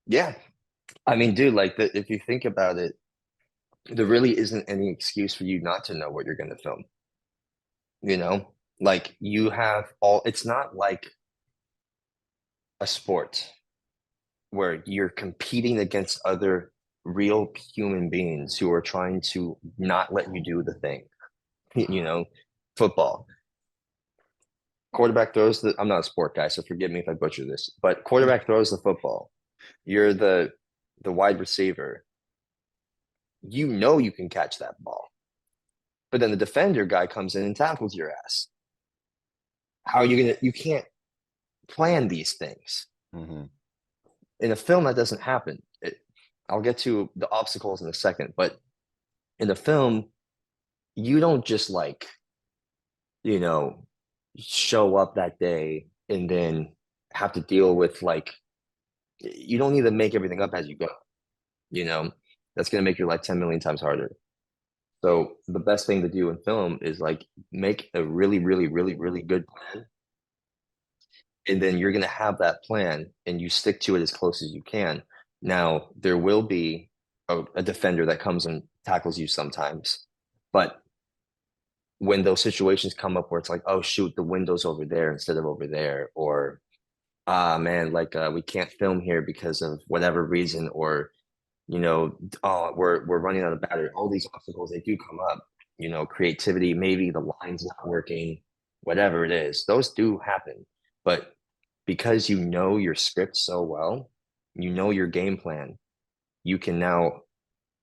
Yeah. I mean, dude, like if you think about it, there really isn't any excuse for you not to know what you're going to film, you know? Like you have all, it's not like a sport where you're competing against other real human beings who are trying to not let you do the thing, you know, football. Quarterback throws the, I'm not a sport guy, so forgive me if I butcher this, but quarterback throws the football. You're the wide receiver. You know you can catch that ball. But then the defender guy comes in and tackles your ass. How are you gonna you can't plan these things. Mm-hmm. In a film that doesn't happen. I'll get to the obstacles in a second, but in a film, you don't just like, you know, show up that day and then have to deal with like you don't need to make everything up as you go, you know. That's gonna make your life 10 million times harder. So the best thing to do in film is like make a really, really, really, really good plan. And then you're gonna have that plan and you stick to it as close as you can. Now, there will be a defender that comes and tackles you sometimes, but when those situations come up where it's like, oh shoot, the window's over there instead of over there, or ah man, like we can't film here because of whatever reason, or you know, oh, we're running out of battery. All these obstacles they do come up. You know, creativity, maybe the line's not working, whatever it is, those do happen. But because you know your script so well, you know your game plan, you can now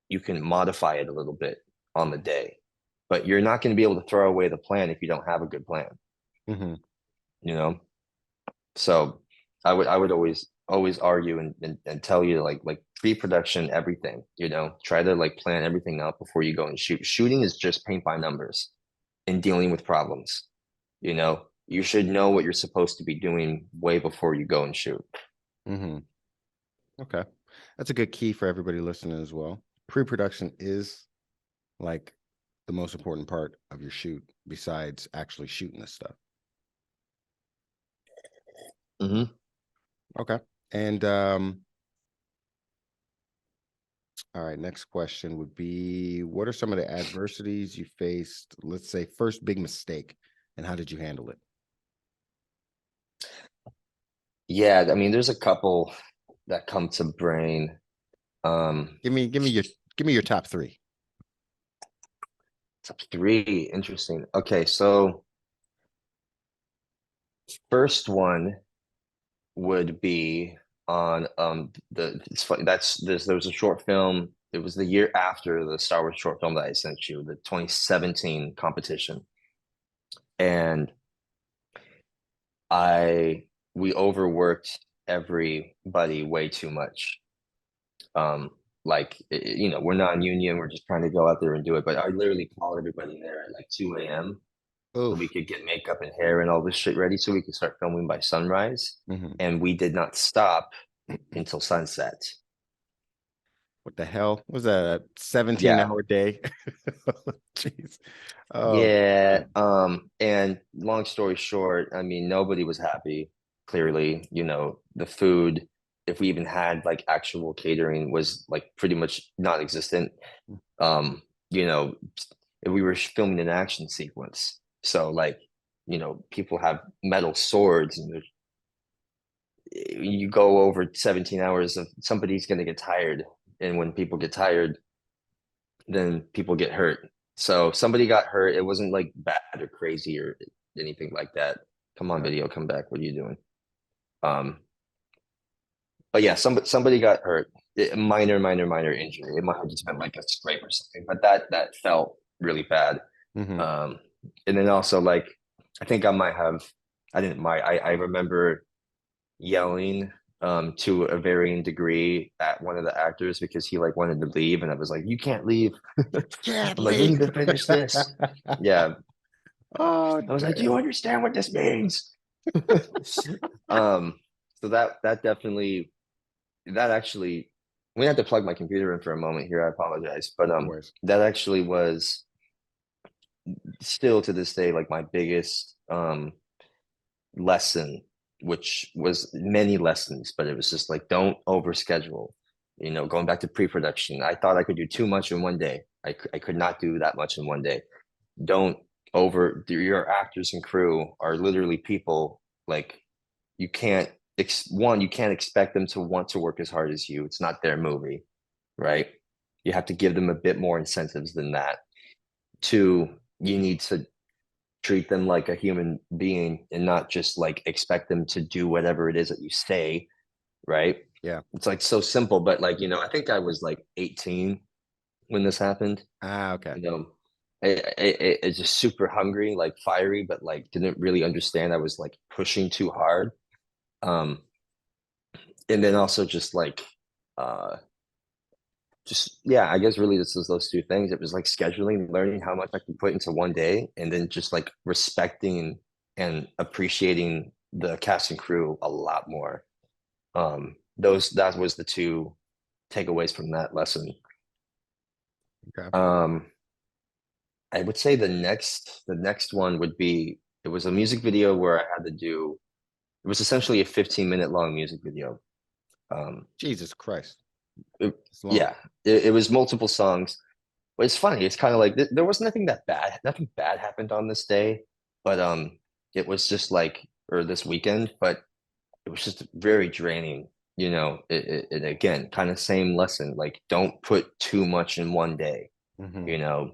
you can modify it a little bit on the day. But you're not going to be able to throw away the plan if you don't have a good plan, Mm-hmm. you know? So I would always argue and tell you like pre-production everything, you know, try to like plan everything out before you go and shoot. Shooting is just paint by numbers and dealing with problems, you know. You should know what you're supposed to be doing way before you go and shoot. Mm-hmm. Okay. That's a good key for everybody listening as well. Pre-production is like the most important part of your shoot besides actually shooting this stuff. Hmm. Okay. And all right, next question would be what are some of the adversities you faced? Let's say first big mistake and how did you handle it? Yeah, I mean, there's a couple that come to brain. Um, Give me your top 3. top three, interesting. Okay, so first one would be on the it's funny that's there was a short film. It was the year after the Star Wars short film that I sent you, the 2017 competition. And I we overworked everybody way too much. Um like you know, we're not union, we're just trying to go out there and do it. But I literally called everybody there at like 2 a.m. so we Oof. could get makeup and hair and all this shit ready so we could start filming by sunrise. Mhm. And we did not stop until sunset. What the hell? Was that a Yeah. 17-hour day? Jeez. Oh, Yeah. man. And long story short, I mean, nobody was happy, clearly, you know, the food. if we even had like actual catering was like pretty much non-existent. Um, you know, if we were filming an action sequence. So like, people have metal swords and you go over 17 hours of somebody's going to get tired. And when people get tired, then people get hurt. So somebody got hurt. It wasn't like bad or crazy or anything like that. Come on, Okay. video, come back. What are you doing? Um, but yeah, somebody got hurt. Minor injury. It might have just been like a scrape or something, but that felt really bad. Hmm. Um, and then also like I think I might have I didn't might I remember yelling to a varying degree at one of the actors because he like wanted to leave and I was like, you can't leave. Can't I'm like, we leave. need to finish this. Yeah. Oh, I was like, do you damn. understand what this means? Um, so that definitely that actually we had to plug my computer in for a moment here. I apologize. But No worries. that actually was still to this day like my biggest lesson, which was many lessons, but it was just like don't overschedule. Going back to pre-production, I thought I could do too much in one day. I could not do that much in one day. Don't over your actors and crew are literally people like you can't you can't expect them to want to work as hard as you. It's not their movie, right? You have to give them a bit more incentives than that. Two, you need to treat them like a human being and not just like expect them to do whatever it is that you say, right? Yeah. It's like so simple, but like, I think I was like 18 when this happened. Ah, okay. You know, it's just super hungry, like fiery, but like didn't really understand I was like pushing too hard. Um, and then also uh just yeah, I guess really this is those two things. It was like scheduling, learning how much I could put into one day, and then just like respecting and appreciating the cast and crew a lot more. Those that was the two takeaways from that lesson. Okay. Um, I would say the next one would be it was a music video where I had to do it was essentially a 15-minute long music video. Um, Jesus Christ. it- It's long. yeah, it was multiple songs. But it's funny. It's kind of like there was nothing that bad. Nothing bad happened on this day, but it was just like or this weekend. But it was just very draining. It again, kind of same lesson. Like, don't put too much in one day. Hmm. You know,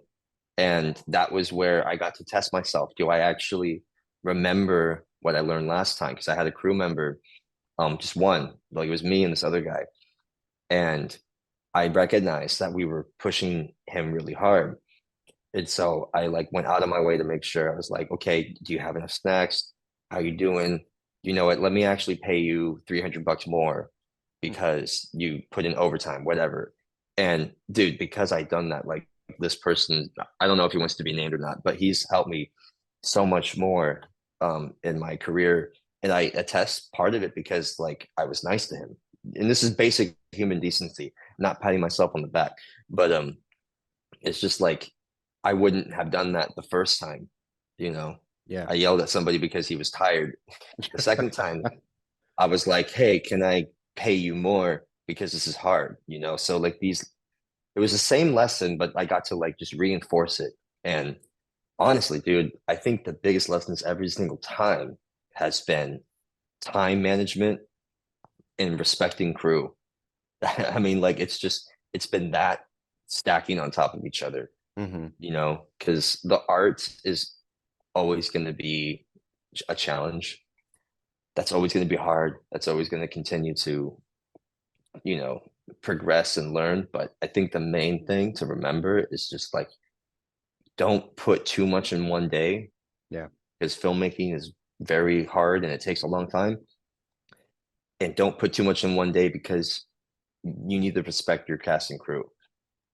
and that was where I got to test myself. Do I actually remember what I learned last time? Because I had a crew member, just one. Like it was me and this other guy, and I recognized that we were pushing him really hard. And so I like went out of my way to make sure I was like, okay, do you have enough snacks? How you doing? You know what? Let me actually pay you $300 more because you put in overtime, whatever. And dude, because I done that, like this person, I don't know if he wants to be named or not, but he's helped me so much more in my career. And I attest part of it because like I was nice to him. And this is basic human decency, not patting myself on the back. But it's just like I wouldn't have done that the first time, you know. Yeah. I yelled at somebody because he was tired. The second time, I was like, "Hey, can I pay you more because this is hard?" So like it was the same lesson, but I got to like just reinforce it. And honestly, dude, I think the biggest lessons every single time has been time management and respecting crew. I mean, like it's been that stacking on top of each other, Hmm. because the art is always going to be a challenge. That's always going to be hard. That's always going to continue to, you know, progress and learn. But I think the main thing to remember is just like, don't put too much in one day Yeah. because filmmaking is very hard and it takes a long time. And don't put too much in one day because you need to respect your cast and crew.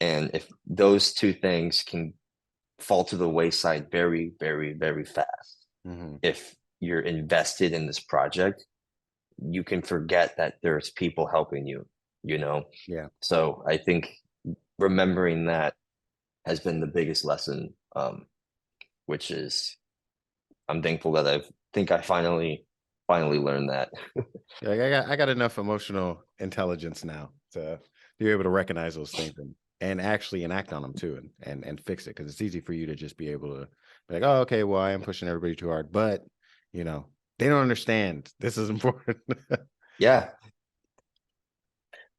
And if those two things can fall to the wayside very, very, very fast, Hmm. if you're invested in this project, you can forget that there's people helping you. Yeah. So I think remembering that has been the biggest lesson, which is I'm thankful that I finally finally learned that. Like I got enough emotional intelligence now to be able to recognize those things and actually enact on them too and fix it because it's easy for you to just be able to be like, oh, okay, well, I am pushing everybody too hard, but you know, they don't understand. This is important. Yeah.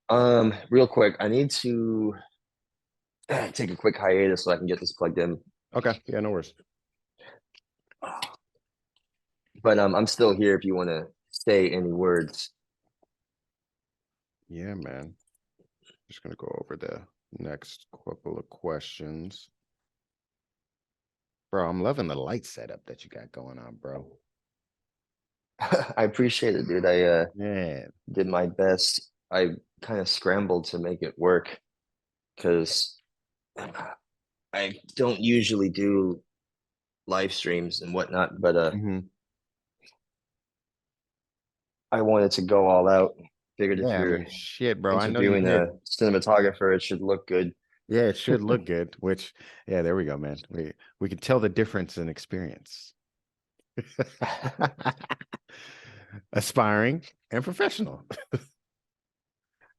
Real quick, I need to take a quick hiatus so I can get this plugged in. Okay, yeah, no worries. But I'm still here if you want to say any words. Yeah, man. Just gonna go over the next couple of questions. Bro, I'm loving the light setup that you got going on, bro. I appreciate it, dude. I Man. did my best. I kind of scrambled to make it work because I don't usually do live streams and whatnot, but Mhm. I wanted to go all out. Figured if Yeah, I you're mean, shit, bro. I know you interviewing a did. cinematographer, it should look good. Yeah, it should look good, which yeah, there we go, man. We can tell the difference in experience. Aspiring and professional.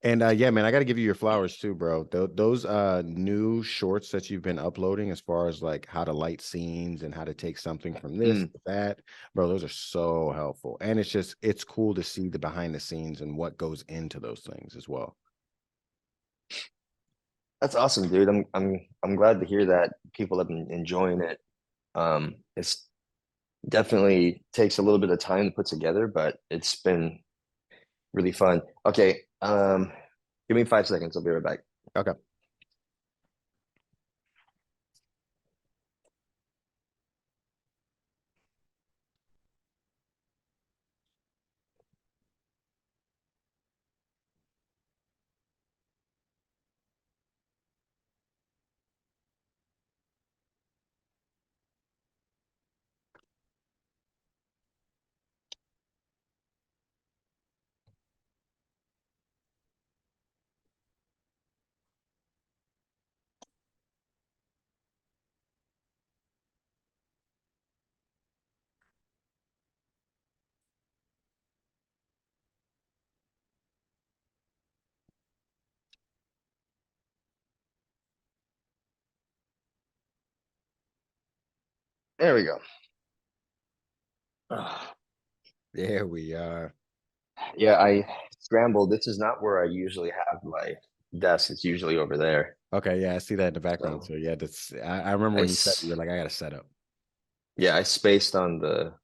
And yeah, man, I got to give you your flowers too, bro. Those new shorts that you've been uploading as far as like how to light scenes and how to take something from this Mm, to that, bro, those are so helpful. And it's cool to see the behind the scenes and what goes into those things as well. that's awesome, dude. I'm glad to hear that people have been enjoying it. It's definitely takes a little bit of time to put together, but it's been really fun. Okay, give me 5 seconds. I'll be right back. Okay. There we go. There we are. Yeah, I scrambled. This is not where I usually have my desk. It's usually over there. Okay, yeah, I see that in the background. So So yeah, that's I remember I, when you said it, s- you were like, I gotta set up. yeah, I spaced on the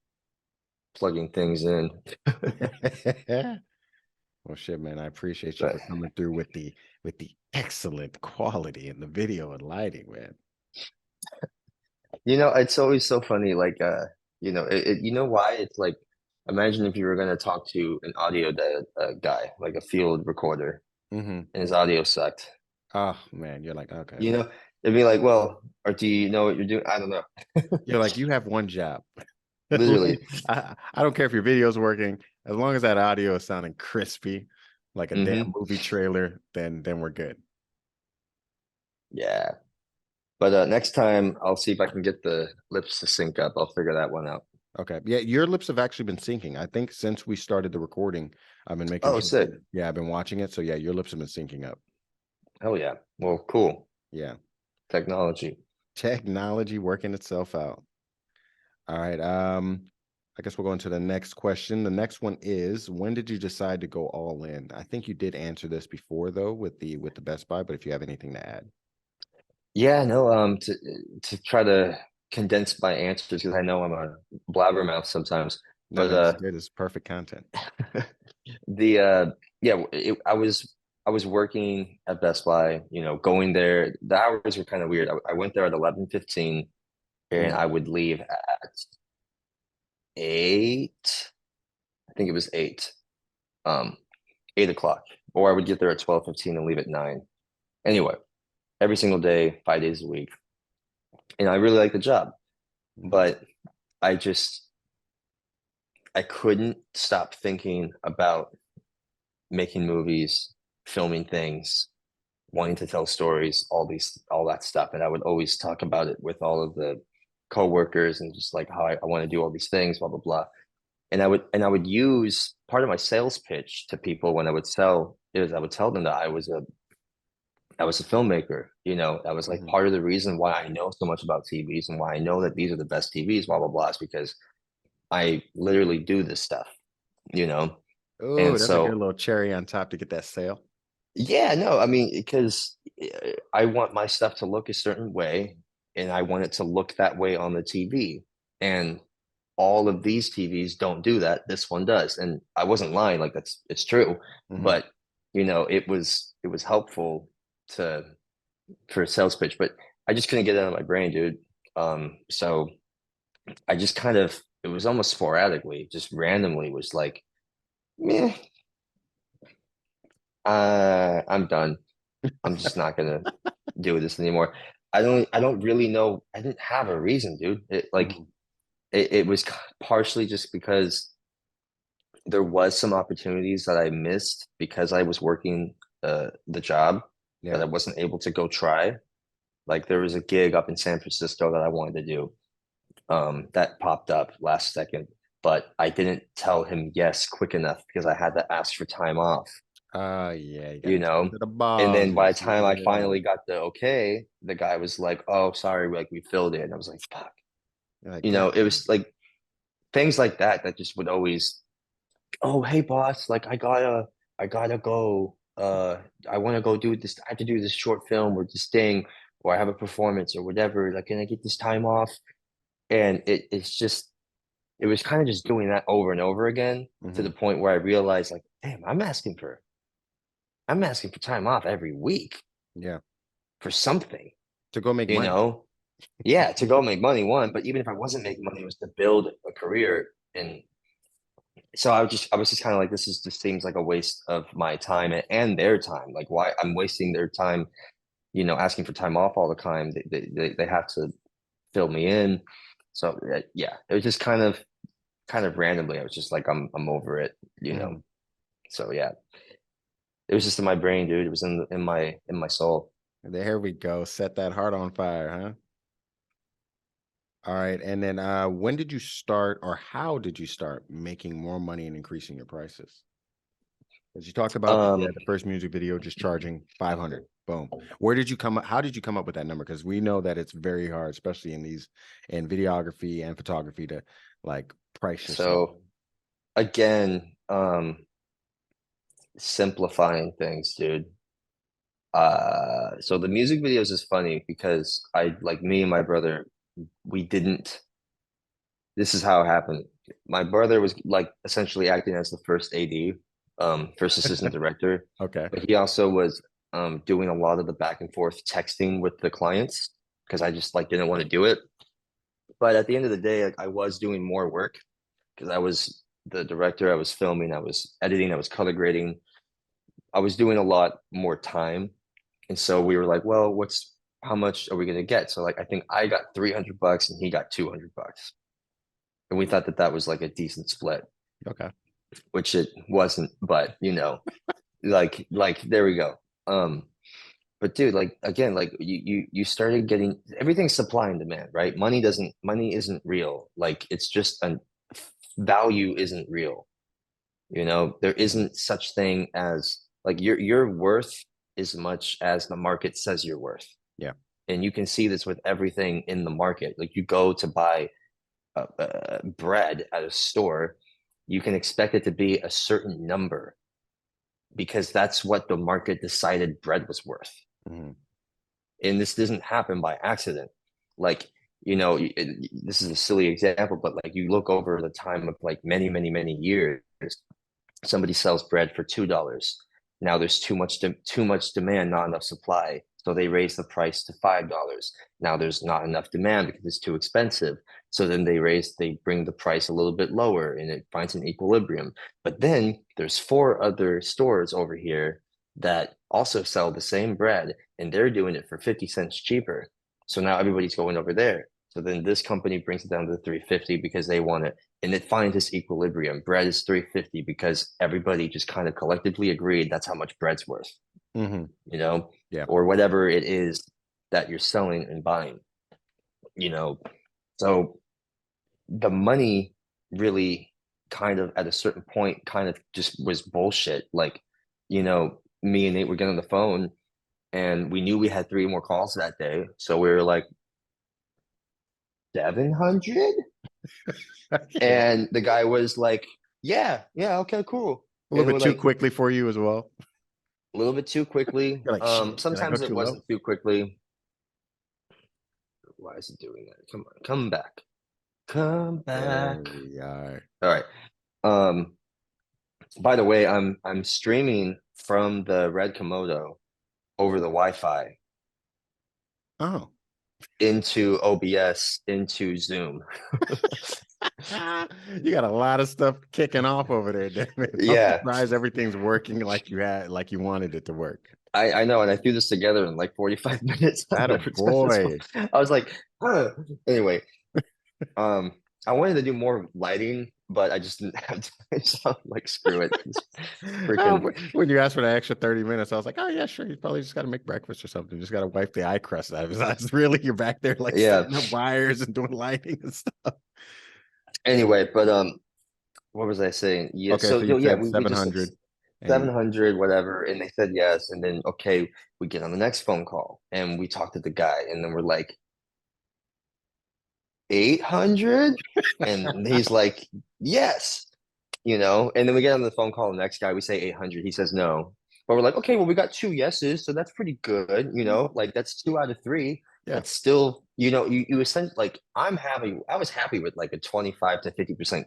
plugging things in. Well, shit, man, I appreciate you But for coming through with the excellent quality in the video and lighting, man. it's always so funny. Like, you know why? It's like, imagine if you were going to talk to an guy, like a field recorder, Hmm. and his audio sucked. Oh man, you're like, okay, You well, know, it'd be like, well, or do you know what you're doing? I don't know. you're like, you have one job. Literally. I don't care if your video's working, as long as that audio is sounding crispy, like a damn Hmm. movie trailer, then we're good. Yeah. But next time I'll see if I can get the lips to sync up. I'll figure that one out. Okay. Yeah, your lips have actually been syncing. I think since we started the recording, I've been making Oh, sure. sick. Yeah, I've been watching it. So yeah, your lips have been syncing up. Oh, yeah. Well, cool. Yeah. Technology. Technology working itself out. All right. I guess we'll go into the next question. The next one is when did you decide to go all in? I think you did answer this before though with the Best Buy, but if you have anything to add. Yeah, no, to try to condense my answers because I know I'm a blabbermouth sometimes. No, But man, it's good. It's perfect content. the yeah, I was working at Best Buy, going there. The hours were kind of weird. I went there at 11:15 and Mm, I would leave at 8. I think it was 8. Um, 8 o'clock. Or I would get there at 12:15 and leave at 9. Anyway, every single day, 5 days a week. And I really like the job, mhm. but I just I couldn't stop thinking about making movies, filming things, wanting to tell stories, all that stuff. And I would always talk about it with all of the coworkers and just like how I want to do all these things, blah, blah, blah. and I would use part of my sales pitch to people when I would sell is I would tell them that I was a filmmaker. That was like Hmm. part of the reason why I know so much about TVs and why I know that these are the best TVs, blah blah blah, is because I literally do this stuff, you know. Oh, And that's a good so little cherry on top to get that sale. yeah, no, I mean, because I want my stuff to look a certain way, and I want it to look that way on the TV. And all of these TVs don't do that. This one does. And I wasn't lying, like it's true. Hmm. But it was helpful to for a sales pitch, but I just couldn't get it out of my brain, dude. So I just kind of it was almost sporadically, just randomly was like, meh, I'm done. I'm just not gonna do this anymore. I don't really know. I didn't have a reason, dude. Hmm. It was partially just because there was some opportunities that I missed because I was working the job that Yeah. I wasn't able to go try. Like there was a gig up in San Francisco that I wanted to do, that popped up last second, but I didn't tell him yes quick enough because I had to ask for time off, Yeah, you got you to talk know. to the And then by the bosses. time I Yeah. finally got the okay, the guy was like, "Oh, sorry, like we filled it." And I was like, "Fuck." You're like, damn. It was like things like that that just would always, "Oh, hey boss, like I gotta go. I want to go do this. I have to do this short film or this thing, or I have a performance or whatever. Like, can I get this time off?" And it was kind of just doing that over and over again to the Hmm. point where I realized, like, damn, I'm asking for time off every week Yeah. for something, To go make you money. know? Yeah, to go make money, one, but even if I wasn't making money, it was to build a career. And so I was just kind of like, this just seems like a waste of my time and their time. Like, why I'm wasting their time, asking for time off all the time. They have to fill me in. So yeah, it was just kind of randomly. I was just like, I'm over it, you know. Hmm. So yeah, it was just in my brain, dude. It was in my soul. There we go. Set that heart on fire, huh? All right. And then when did you start or how did you start making more money and increasing your prices? As you talked about, yeah, Um, the first music video just charging 500. Boom. Where did you come up? How did you come up with that number? Because we know that it's very hard, especially in videography and photography to like price yourself. so again, simplifying things, dude. So the music videos is funny because I like me and my brother, we didn't. This is how it happened. My brother was like essentially acting as the first AD, first assistant director, Okay. but he also was doing a lot of the back and forth texting with the clients because I just like didn't want to do it. But at the end of the day, like I was doing more work because I was the director, I was filming, I was editing, I was color grading. I was doing a lot more time. And so we were like, well, how much are we going to get? So like I think I got $300 and he got $200. And we thought that that was like a decent split, Okay. which it wasn't, but like there we go. But dude, like again, like you started getting everything's supply and demand, right? Money isn't real. Like it's just a value isn't real. There Mhm. isn't such thing as like your worth as much as the market says you're worth. Yeah. And you can see this with everything in the market. Like you go to buy bread at a store, you can expect it to be a certain number because that's what the market decided bread was worth. Mhm. And this doesn't happen by accident. Like, this is a silly example, but like you look over the time of like many, many, many years, somebody sells bread for $2. Now there's too much demand, not enough supply. So they raise the price to $5. Now there's not enough demand because it's too expensive. So then they bring the price a little bit lower and it finds an equilibrium. But then there's four other stores over here that also sell the same bread and they're doing it for 50 cents cheaper. So now everybody's going over there. So then this company brings it down to 350 because they want it and it finds this equilibrium. Bread is 350 because everybody just kind of collectively agreed that's how much bread's worth, Mhm. you know, Yeah. or whatever it is that you're selling and buying, you know. So the money really kind of at a certain point kind of just was bullshit. Like, me and Nate were getting on the phone and we knew we had three more calls that day. So we were like, 700? Yeah. And the guy was like, yeah, yeah, okay, cool. A little And then bit we're too like, quickly for you as well. a little bit too quickly. You're like, shit, did I go Sometimes it too low? wasn't too quickly. Why is it doing that? Come on, come back. Come There back. we are. All right. Um, by the way, I'm streaming from the Red Komodo over the Wi-Fi Oh. into OBS into Zoom. You got a lot of stuff kicking off over there, David. I'm Yeah, surprised everything's working like you wanted it to work. I know, and I threw this together in like 45 minutes. I've That a never done this one. boy. I was like, huh. Anyway, I wanted to do more lighting, but I just didn't have time. So I'm like, screw it. Just freaking When you asked for that extra 30 minutes, I was like, oh, yeah, sure. You probably just got to make breakfast or something. You just got to wipe the eye crust out of his eyes. Really, you're back there like yeah. setting up wires and doing lighting and stuff. Anyway, but what was I saying? Yeah, Okay, so you yeah, said we just 700 and 700, whatever, and they said yes, and then okay, we get on the next phone call and we talk to the guy, and then we're like 800, and he's like yes, and then we get on the phone call, the next guy, we say 800, he says no, but we're like, okay, well, we got two yeses, so that's pretty good, like that's two out of three, yeah, but still, you essentially like I was happy with like a 25 to 50%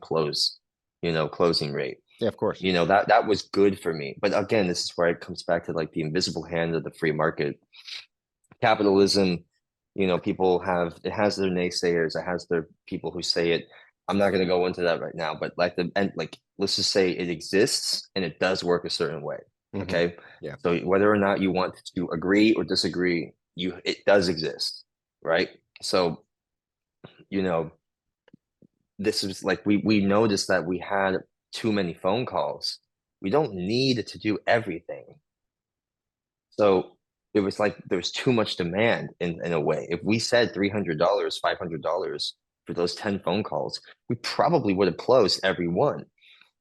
closing rate. yeah, of course. That was good for me. But again, this is where it comes back to like the invisible hand of the free market. Capitalism, people have it has their naysayers, it has their people who say it. I'm not going to go into that right now, but like let's just say it exists and it does work a certain way. Hmm. Okay. Yeah. So whether or not you want to agree or disagree, it does exist, right? So, you know, this is like we noticed that we had too many phone calls. We don't need to do everything. So it was like there was too much demand in a way. If we said $300, $500 for those 10 phone calls, we probably would have closed every one.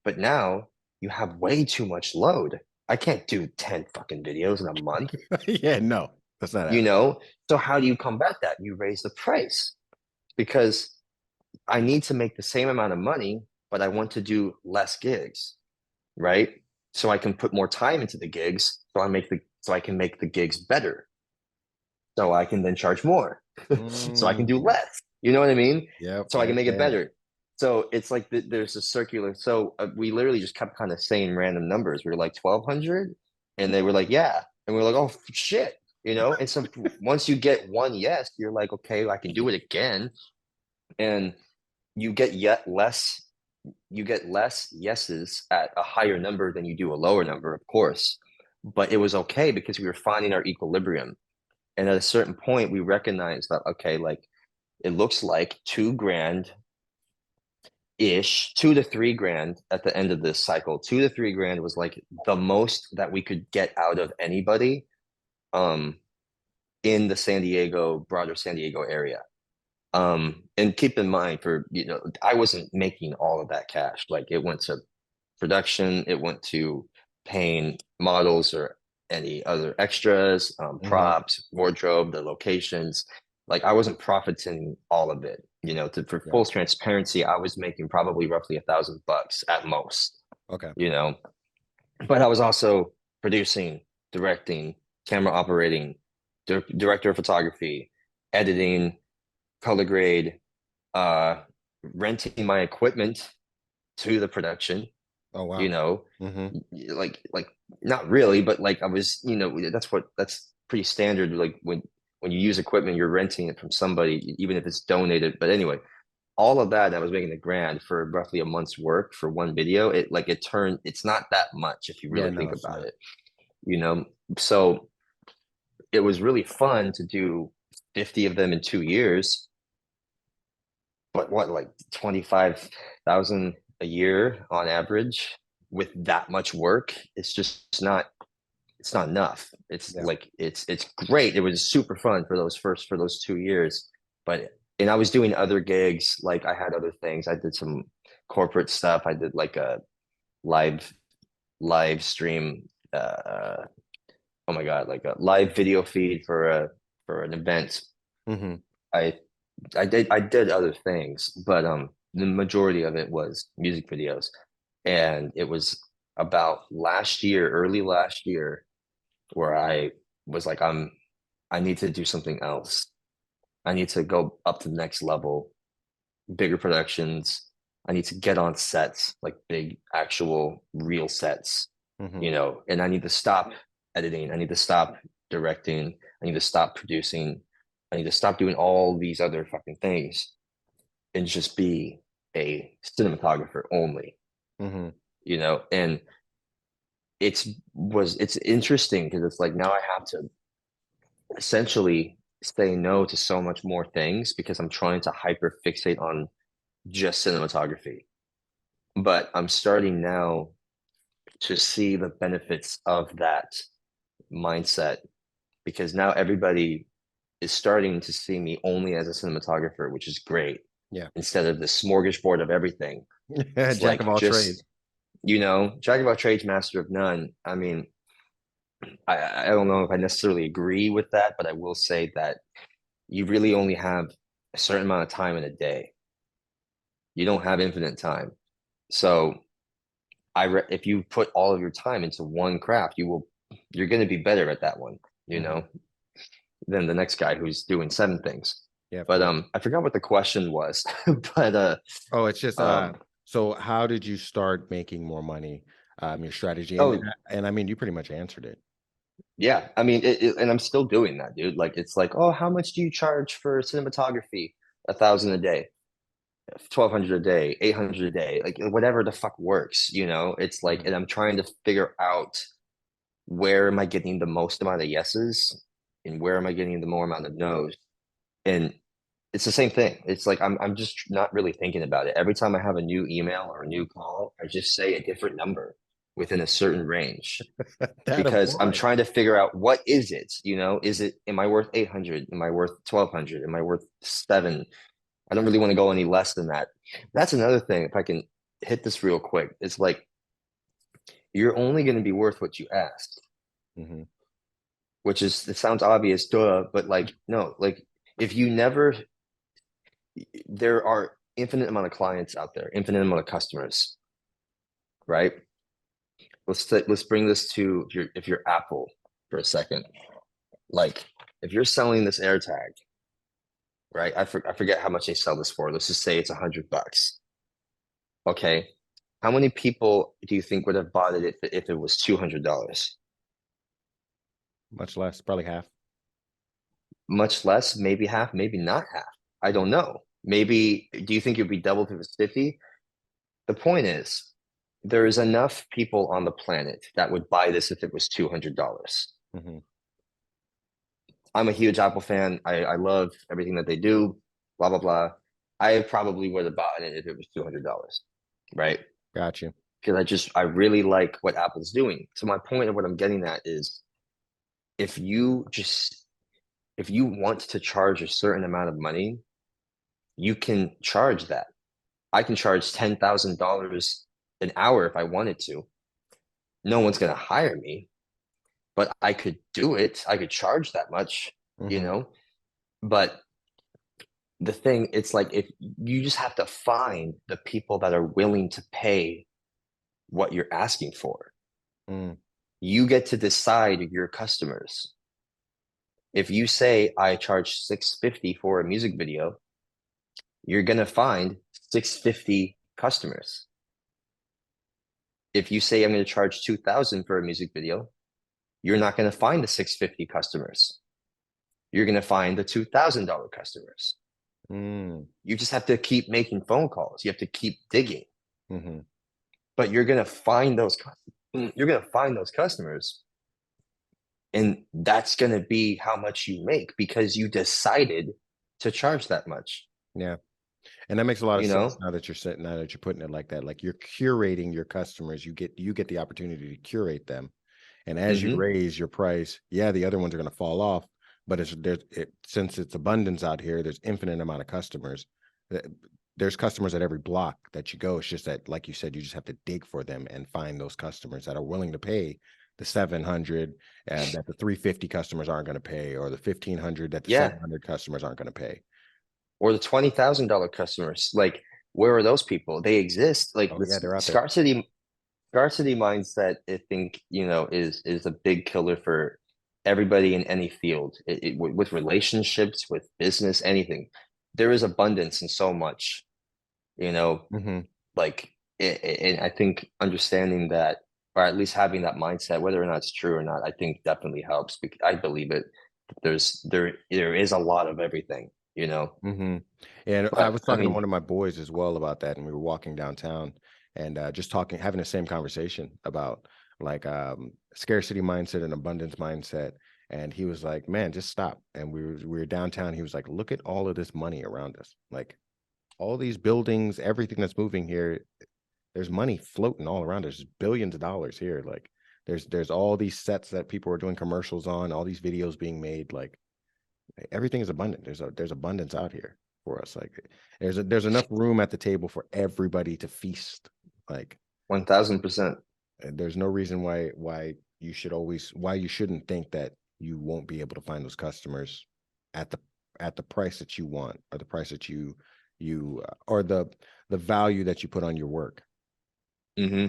But now you have way too much load. I can't do 10 fucking videos in a month, Yeah, no, that's not you happening. know? So how do you combat that? You raise the price because I need to make the same amount of money, but I want to do less gigs, right? So I can put more time into the gigs, so I can make the gigs better. So I can then charge more. So I can do Mm, less. You know what I mean? yep, So I can yep, make it yep. better. So it's like there's a circular. So we literally just kept kind of saying random numbers. We were like 1,200, and they were like, yeah, and we are like, oh shit, And so once you get one yes, you're like, okay, I can do it again, and you get yet less you get less yeses at a higher number than you do a lower number, of course. But it was okay because we were finding our equilibrium. And at a certain point, we recognized that, okay, like it looks like 2 grand ish, 2 to 3 grand at the end of this cycle. 2 to 3 grand was like the most that we could get out of anybody um, in the broader San Diego area. And keep in mind I wasn't making all of that cash. Like it went to production, it went to paying models or any other extras, Hmm. props, wardrobe, the locations. Like I wasn't profiting all of it. For Yeah. full transparency, I was making probably roughly $1,000 at most, Okay. you know, but I was also producing, directing, camera operating, director of photography, editing, color grade, uh, renting my equipment to the production, Oh you wow. know, Hmm. like not really, but like I was, that's pretty standard. Like when you use equipment, you're renting it from somebody, even if it's donated. But anyway, all of that, I was making $1,000 for roughly a month's work for one video. It's not that much if you Yeah, really no, think it's about not. it, you know. So it was really fun to do 50 of them in 2 years, but what, like 25,000 a year on average with that much work, it's not enough. It's Yeah. like it's great. It was super fun for those 2 years. But and I was doing other gigs, like I had other things. I did some corporate stuff. I did like a live live stream. Oh my God, like a live video feed for an event. Hmm. I I did other things, but the majority of it was music videos. And it was about last year, early last year, where I was like, I need to do something else. I need to go up to the next level, bigger productions. I need to get on sets, like big actual real sets, Hmm. you know, and I need to stop editing. I need to stop directing. I need to stop producing. I need to stop doing all these other fucking things and just be a cinematographer only, Hmm. you know? And it's interesting because it's like now I have to essentially say no to so much more things because I'm trying to hyper fixate on just cinematography. But I'm starting now to see the benefits of that mindset because now everybody is starting to see me only as a cinematographer, which is great. Yeah. Instead of the smorgasbord of everything. It's Jack of like all just, trades. you know, jack of all trades, master of none. I mean, I don't know if I necessarily agree with that, but I will say that you really only have a certain amount of time in a day. You don't have infinite time. So if you put all of your time into one craft, you're going to be better at that one, you Hmm. know, than the next guy who's doing seven things. Yeah, of But course. I forgot what the question was. But Oh, it's just um so how did you start making more money? Your strategy, oh and I mean, you pretty much answered it. yeah, I mean and I'm still doing that, dude. Like it's like, oh, how much do you charge for cinematography? 1,000 a day, 1,200 a day, 800 a day, like whatever the fuck works, you know? It's like, Mhm. and I'm trying to figure out where am I getting the most amount of yeses and where am I getting the more amount of no's? And it's the same thing. It's like I'm just not really thinking about it. Every time I have a new email or a new call, I just say a different number within a certain range That a because I'm boy. trying to figure out what is it, you know? Is it am I worth 800? Am I worth 1,200? Am I worth 7? I don't really want to go any less than that. That's another thing. If I can hit this real quick, it's like you're only going to be worth what you ask, Hmm. which is it sounds obvious, duh, but like no, like if you never, there are infinite amount of clients out there, infinite amount of customers, right? Let's bring this to if you're Apple for a second. Like if you're selling this AirTag, right? I forget how much they sell this for. Let's just say it's $100. Okay. How many people do you think would have bought it if it was $200? Much less, probably half. Much less, maybe half, maybe not half. I don't know. Maybe, do you think it'd be double if it was 50? The point is, there is enough people on the planet that would buy this if it was $200. Hmm. I'm a huge Apple fan. I love everything that they do, blah, blah, blah. I probably would have bought it if it was $200, right? Got you. Because I really like what Apple's doing. So my point of what I'm getting at is if you just, if you want to charge a certain amount of money, you can charge that. I can charge $10,000 an hour if I wanted to. No one's going to hire me, but I could do it. I could charge that much, you Hmm. know? But the thing, it's like if you just have to find the people that are willing to pay what you're asking for. Mm. You get to decide your customers. If you say I charge 650 for a music video, you're going to find 650 customers. If you say I'm going to charge 2,000 for a music video, you're not going to find the 650 customers. You're going to find the $2,000 customers. Mm. You just have to keep making phone calls. You have to keep digging, Hmm. but you're going to find those customers, and that's going to be how much you make because you decided to charge that much. Yeah. And that makes a lot of You sense know? now that you're sitting, now that you're putting it like that. Like you're curating your customers. You get the opportunity to curate them. And as you Hmm. raise your price, yeah, the other ones are going to fall off. But since it's abundance out here, there's infinite amount of customers. there's customers at every block that you go. It's just that, like you said, you just have to dig for them and find those customers that are willing to pay the 700 and that the 350 customers aren't going to pay, or the 1500 that the Yeah. 700 customers aren't going to pay. Or the $20,000 customers. Like, where are those people? They exist. Like Oh yeah, this they're out there. scarcity mindset, I think, is a big killer for everybody in any field. With relationships, with business, anything. There is abundance in so much, you know, Hmm. like and I think understanding that, or at least having that mindset, whether or not it's true or not, I think definitely helps because I believe it. There is a lot of everything, Hmm. And I but was I talking to mean, one of my boys as well about that, and we were walking downtown and just talking, having the same conversation about like scarcity mindset and abundance mindset. And he was like, "Man, just stop." And we were downtown. He was like, "Look at all of this money around us, like all these buildings, everything that's moving here. There's money floating all around us. There's billions of dollars here. Like there's all these sets that people are doing commercials on, all these videos being made. Like everything is abundant. There's abundance out here for us. Like there's enough room at the table for everybody to feast. Like 1000%. there's no reason why you shouldn't think that you won't be able to find those customers at the price that you want, or the price that or the value that you put on your work. Hmm.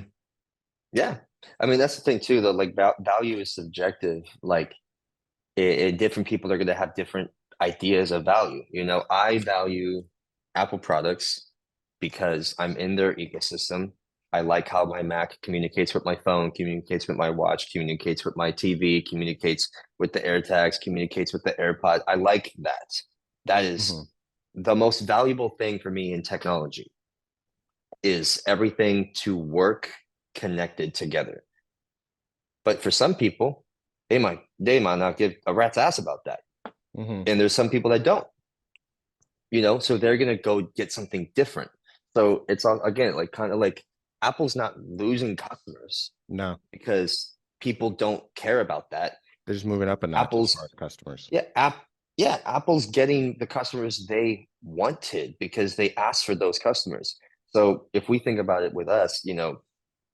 Yeah. I mean, that's the thing too, though. Like value is subjective. Like different people are going to have different ideas of value. I value Apple products because I'm in their ecosystem. I like how my Mac communicates with my phone, communicates with my watch, communicates with my TV, communicates with the AirTags, communicates with the AirPod. I like that. That Hmm. is the most valuable thing for me in technology is everything to work connected together. But for some people, they might not give a rat's ass about that. Hmm. And there's some people that don't, so they're gonna go get something different. So it's all again like kind of like Apple's not losing customers No, because people don't care about that. they're just moving up a notch as far as Apple's customers. yeah, Apple's getting the customers they wanted because they asked for those customers. So if we think about it with us,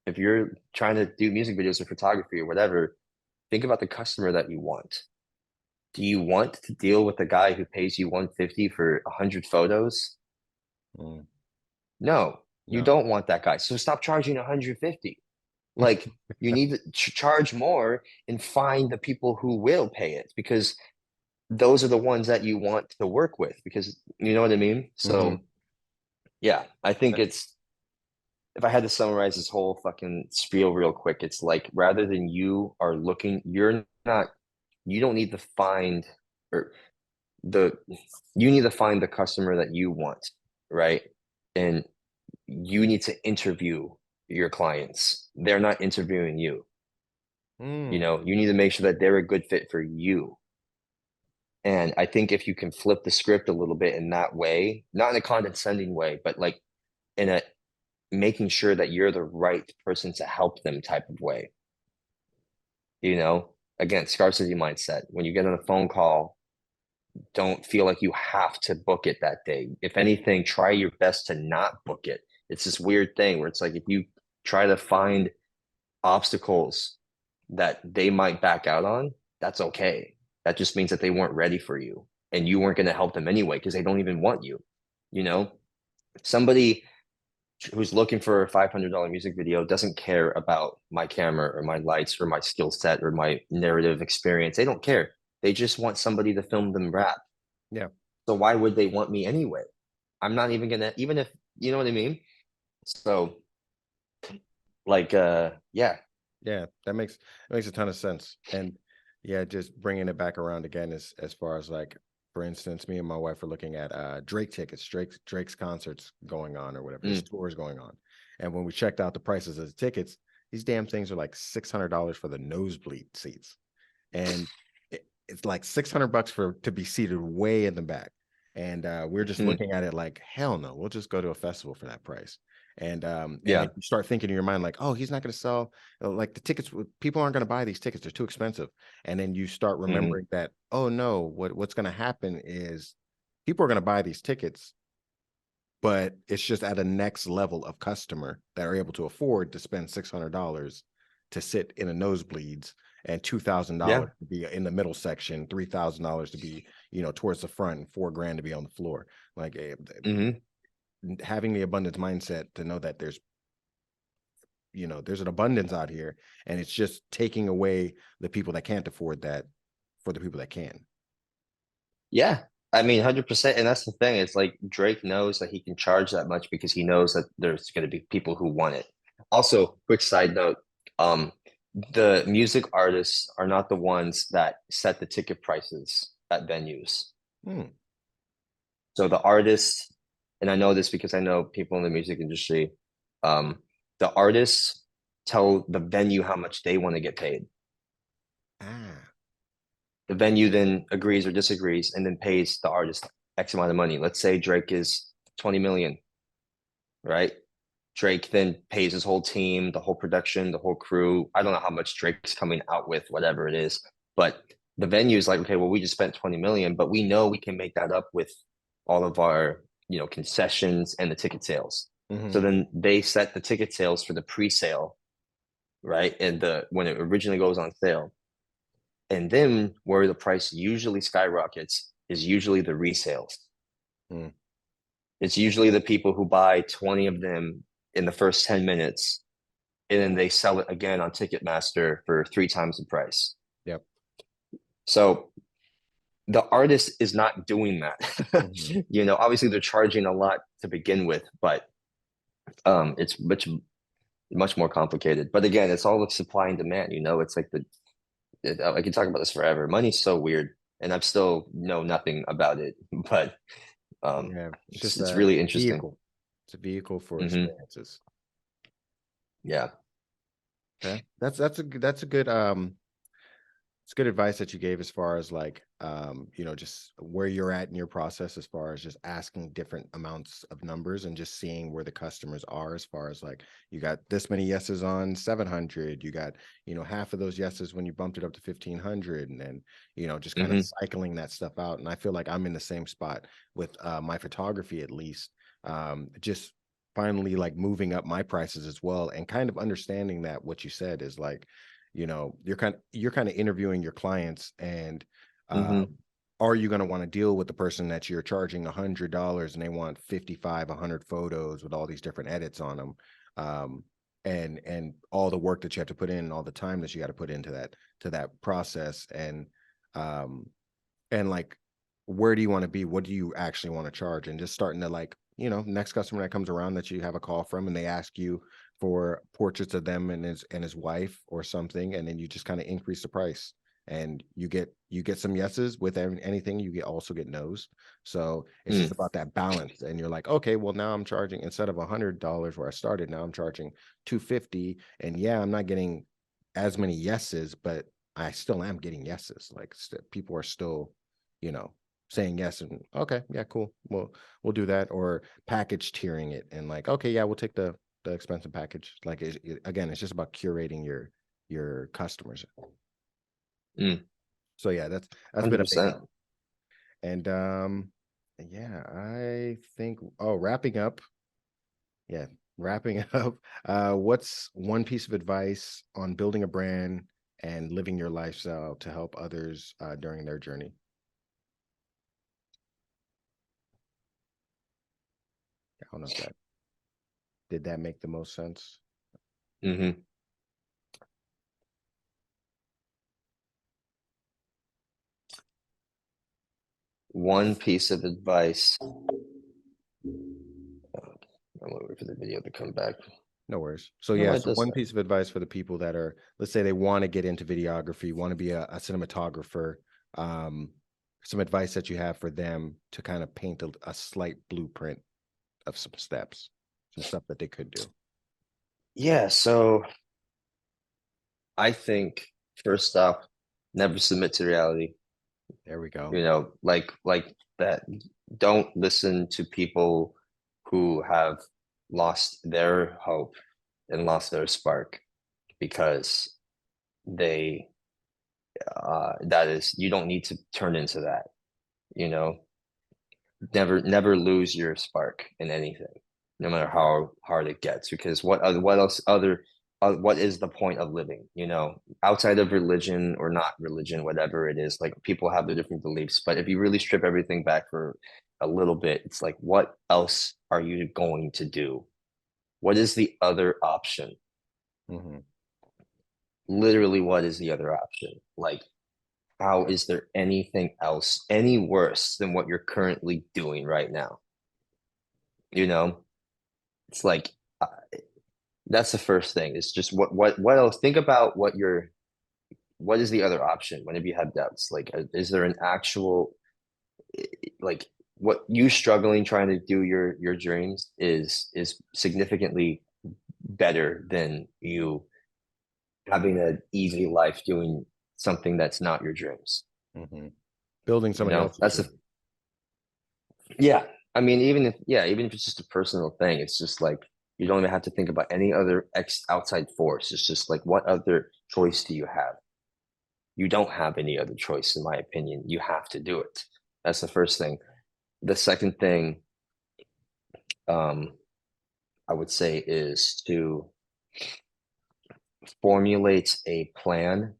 if you're trying to do music videos or photography or whatever, think about the customer that you want. Do you want to deal with a guy who pays you 150 for 100 photos? Mm, No, you no. don't want that guy. So stop charging 150. Like you need to charge more and find the people who will pay it because those are the ones that you want to work with because you know what I mean? Hmm. So yeah, I think it's if I had to summarize this whole fucking spiel real quick, it's like rather than you don't need to find or the you need to find the customer that you want, right? And you need to interview your clients. They're not interviewing you. Mm. You need to make sure that they're a good fit for you. And I think if you can flip the script a little bit in that way, not in a condescending way, but like in a making sure that you're the right person to help them type of way, again, scarcity mindset. When you get on a phone call, don't feel like you have to book it that day. If anything, try your best to not book it. It's this weird thing where it's like if you try to find obstacles that they might back out on, that's okay. That just means that they weren't ready for you and you weren't going to help them anyway because they don't even want you. You know, somebody who's looking for a $500 music video doesn't care about my camera or my lights or my skill set or my narrative experience. They don't care. They just want somebody to film them rap. Yeah. So why would they want me anyway? I'm not even gonna, even if you know what I mean. So like, yeah. Yeah, that makes a ton of sense. And yeah, just bringing it back around again as far as like, for instance, me and my wife are looking at Drake tickets, Drake's concerts going on or whatever, his Mm, tours going on. And when we checked out the prices of the tickets, these damn things are like $600 for the nosebleed seats. And it's like 600 bucks for to be seated way in the back. And we're just mm, looking at it like, hell no, we'll just go to a festival for that price. And then yeah. you start thinking in your mind like, oh, he's not going to sell like the tickets. People aren't going to buy these tickets; they're too expensive. And then you start Hmm. remembering that, oh no, what's going to happen is people are going to buy these tickets but it's just at a next level of customer that are able to afford to spend $600 to sit in a nosebleeds and $2,000 Yeah. to be in the middle section, $3,000 to be, towards the front, and 4 grand to be on the floor. Like Hmm. having the abundance mindset to know that there's an abundance out here, and it's just taking away the people that can't afford that for the people that can. Yeah. I mean, 100%. And that's the thing. It's like Drake knows that he can charge that much because he knows that there's going to be people who want it. Also, quick side note, um, the music artists are not the ones that set the ticket prices at venues. Hmm. So the artists, and I know this because I know people in the music industry, um, the artists tell the venue how much they want to get paid. Ah. The venue then agrees or disagrees and then pays the artist X amount of money. Let's say Drake is 20 million, right? Drake then pays his whole team, the whole production, the whole crew. I don't know how much Drake's coming out with, whatever it is. But the venue is like, okay, well, we just spent 20 million, but we know we can make that up with all of our, concessions and the ticket sales. So Hmm. then they set the ticket sales for the pre-sale, right? And the when it originally goes on sale. And then where the price usually skyrockets is usually the resales. Hmm. It's usually the people who buy 20 of them in the first 10 minutes, and then they sell it again on Ticketmaster for 3 times the price. Yep. So the artist is not doing that. Hmm. Obviously they're charging a lot to begin with, but it's much more complicated. But again, it's all with supply and demand. It's like I can talk about this forever. Money's so weird, and I still know nothing about it, but Yeah, it's it's just it's a really interesting. vehicle. It's a vehicle for Hmm. experiences. Yeah. Okay, that's a good it's good advice that you gave as far as like just where you're at in your process as far as just asking different amounts of numbers and just seeing where the customers are as far as like you got this many yeses on 700, you got half of those yeses when you bumped it up to 1500, and then just kind of Hmm. cycling that stuff out. And I feel like I'm in the same spot with my photography, at least just finally like moving up my prices as well, and kind of understanding that what you said is like you're kind of interviewing your clients, and um, Hmm. are you going to want to deal with the person that you're charging $100 and they want 55 100 photos with all these different edits on them, um, and all the work that you have to put in, all the time that you got to put into that process, um and like where do you want to be, what do you actually want to charge, and just starting to like next customer that comes around that you have a call from and they ask you for portraits of them and his wife or something, and then you just kind of increase the price, and you get some yeses with anything, you also get nos. So it's just Mm. about that balance, and you're like, okay, well, now I'm charging, instead of $100 where I started, now I'm charging 250, and yeah, I'm not getting as many yeses, but I still am getting yeses. Like people are still you know saying yes, and okay, yeah, cool, we'll do that, or package tiering it, and like, okay, yeah, we'll take the expensive package. Like again, it's just about curating your customers. Mm. So yeah, that's been a big 100%. help. And yeah, I think, oh, wrapping up, yeah, wrapping up, what's one piece of advice on building a brand and living your lifestyle to help others during their journey? I don't know if that did that make the most sense. Hmm. One piece of advice. I'm waiting for the video to come back. No worries. So No, yeah, why so does one that? piece of advice for the people that are, let's say they want to get into videography, want to be a cinematographer, um, some advice that you have for them to kind of paint a slight blueprint of some steps, some stuff that they could do. Yeah, so I think first off, never submit to reality. There we go. Like that. Don't listen to people who have lost their hope and lost their spark because they that is you don't need to turn into that, you know. never lose your spark in anything, no matter how hard it gets. Because what else other what is the point of living? You know, outside of religion or not religion, whatever it is, like people have their different beliefs. But if you really strip everything back for a little bit, it's like, what else are you going to do? What is the other option? Hmm. Literally, what is the other option? Like, how is there anything else any worse than what you're currently doing right now? You know, it's like that's the first thing. It's just what else? Think about what is the other option whenever you have doubts? Like, is there an actual like what you struggling trying to do your dreams is significantly better than you having an easy life doing something that's not your dreams. Hmm. Building You somebody know, else's that's a dream. yeah. I mean, even if it's just a personal thing, it's just like you don't even have to think about any other outside force. It's just like what other choice do you have? You don't have any other choice, in my opinion. You have to do it. That's the first thing. The second thing, um, I would say is to formulate a plan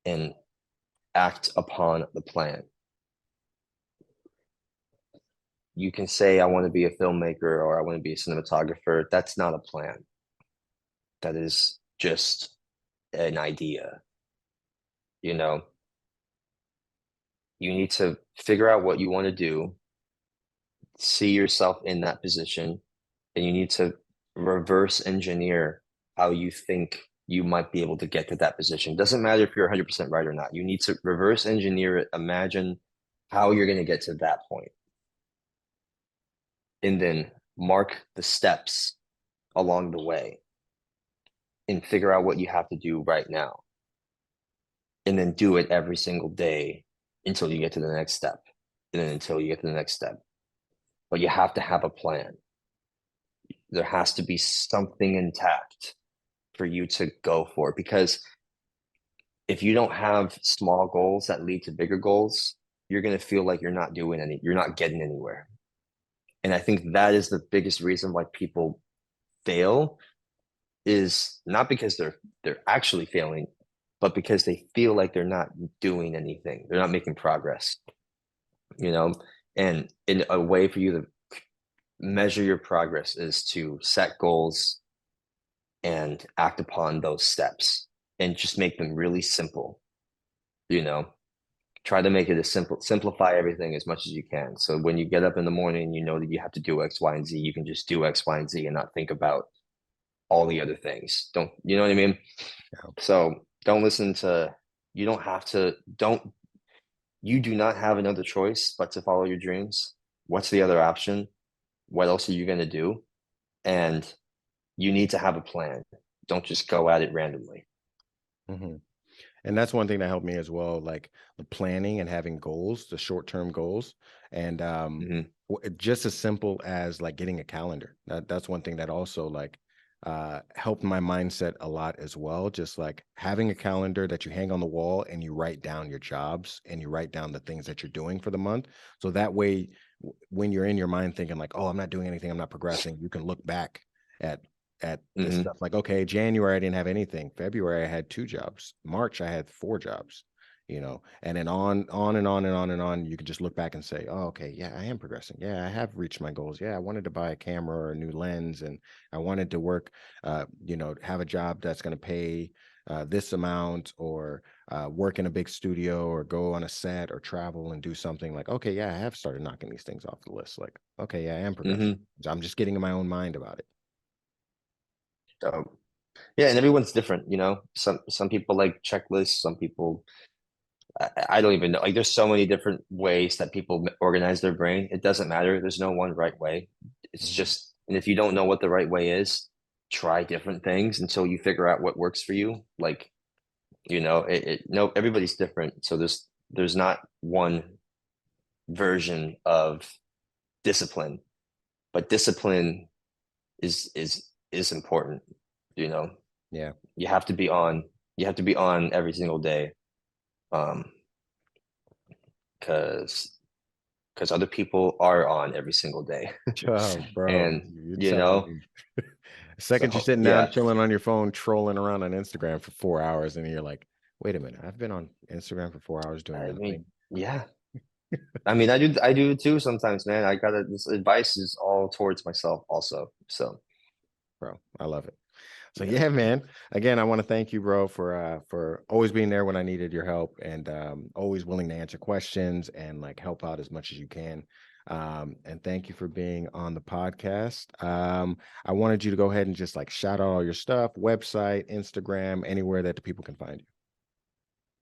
and act upon the plan. You can say, I want to be a filmmaker or I want to be a cinematographer. That's not a plan. That is just an idea. You know, you need to figure out what you want to do, see yourself in that position, and you need to reverse engineer how you think you might be able to get to that position. Doesn't matter if you're 100% right or not. You need to reverse engineer it, imagine how you're going to get to that point, and then mark the steps along the way and figure out what you have to do right now. And then do it every single day until you get to the next step. And then until you get to the next step. But you have to have a plan. There has to be something intact for you to go for. Because if you don't have small goals that lead to bigger goals, you're going to feel like you're not getting anywhere. And I think that is the biggest reason why people fail is not because they're actually failing, but because they feel like they're not doing anything. They're not making progress, you know? And in a way for you to measure your progress is to set goals and act upon those steps and just make them really simple, you know? Try to make it as simplify everything as much as you can. So when you get up in the morning, you know that you have to do X, Y, and Z. You can just do X, Y, and Z and not think about all the other things. Don't, you know what I mean? Yeah. So don't listen to, you don't have to, don't, you do not have another choice but to follow your dreams. What's the other option? What else are you going to do? And you need to have a plan. Don't just go at it randomly. Hmm. And that's one thing that helped me as well, like the planning and having goals, the short-term goals, and Hmm. just as simple as like getting a calendar. That's one thing that also like helped my mindset a lot as well. Just like having a calendar that you hang on the wall and you write down your jobs and you write down the things that you're doing for the month. So that way, when you're in your mind thinking like, "Oh, I'm not doing anything, I'm not progressing," you can look back at this Hmm. stuff like, okay, January I didn't have anything. February I had 2 jobs. March I had 4 jobs, and then on and on and on and on. You can just look back and say, oh, okay, yeah, I am progressing. Yeah, I have reached my goals. Yeah, I wanted to buy a camera or a new lens, and I wanted to work, have a job that's going to pay this amount, or work in a big studio, or go on a set, or travel and do something. Like, okay, yeah, I have started knocking these things off the list. Like, okay, yeah, I am progressing. Hmm. So I'm just getting in my own mind about it. So yeah, and everyone's different, you know. Some people like checklists, some people I don't even know. Like, there's so many different ways that people organize their brain. It doesn't matter. There's no one right way. It's Mhm. just, and if you don't know what the right way is, try different things until you figure out what works for you. Like, no, everybody's different. So there's not one version of discipline, but discipline is important. You know, Yeah. you have to be on. You have to be on every single day. Um, because because other people are on every single day. Oh, bro, And you're you telling know, me. The second you're so sitting down yeah, chilling on your phone, trolling around on Instagram for 4 hours, and you're like, wait a minute, I've been on Instagram for 4 hours doing I nothing. mean, yeah. I mean, I do too sometimes, man. I gotta, this advice is all towards myself also. So Bro, I love it. So yeah. yeah, man. Again, I want to thank you, bro, for always being there when I needed your help and always willing to answer questions and like help out as much as you can. And thank you for being on the podcast. I wanted you to go ahead and just like shout out all your stuff, website, Instagram, anywhere that the people can find you.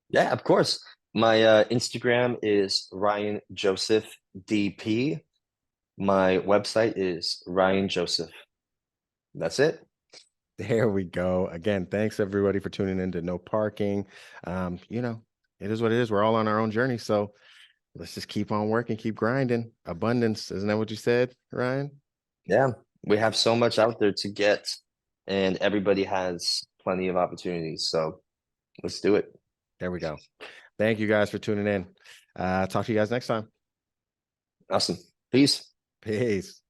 Yeah, of course. My Instagram is Ryan Joseph DP. My website is Ryan Joseph. That's it. There we go. Again, thanks everybody for tuning in to No Parking. It is what it is. We're all on our own journey. So let's just keep on working, keep grinding. Abundance, isn't that what you said, Ryan? Yeah, we have so much out there to get, and everybody has plenty of opportunities. So let's do it. There we go. Thank you guys for tuning in. Talk to you guys next time. Awesome. Peace. Peace.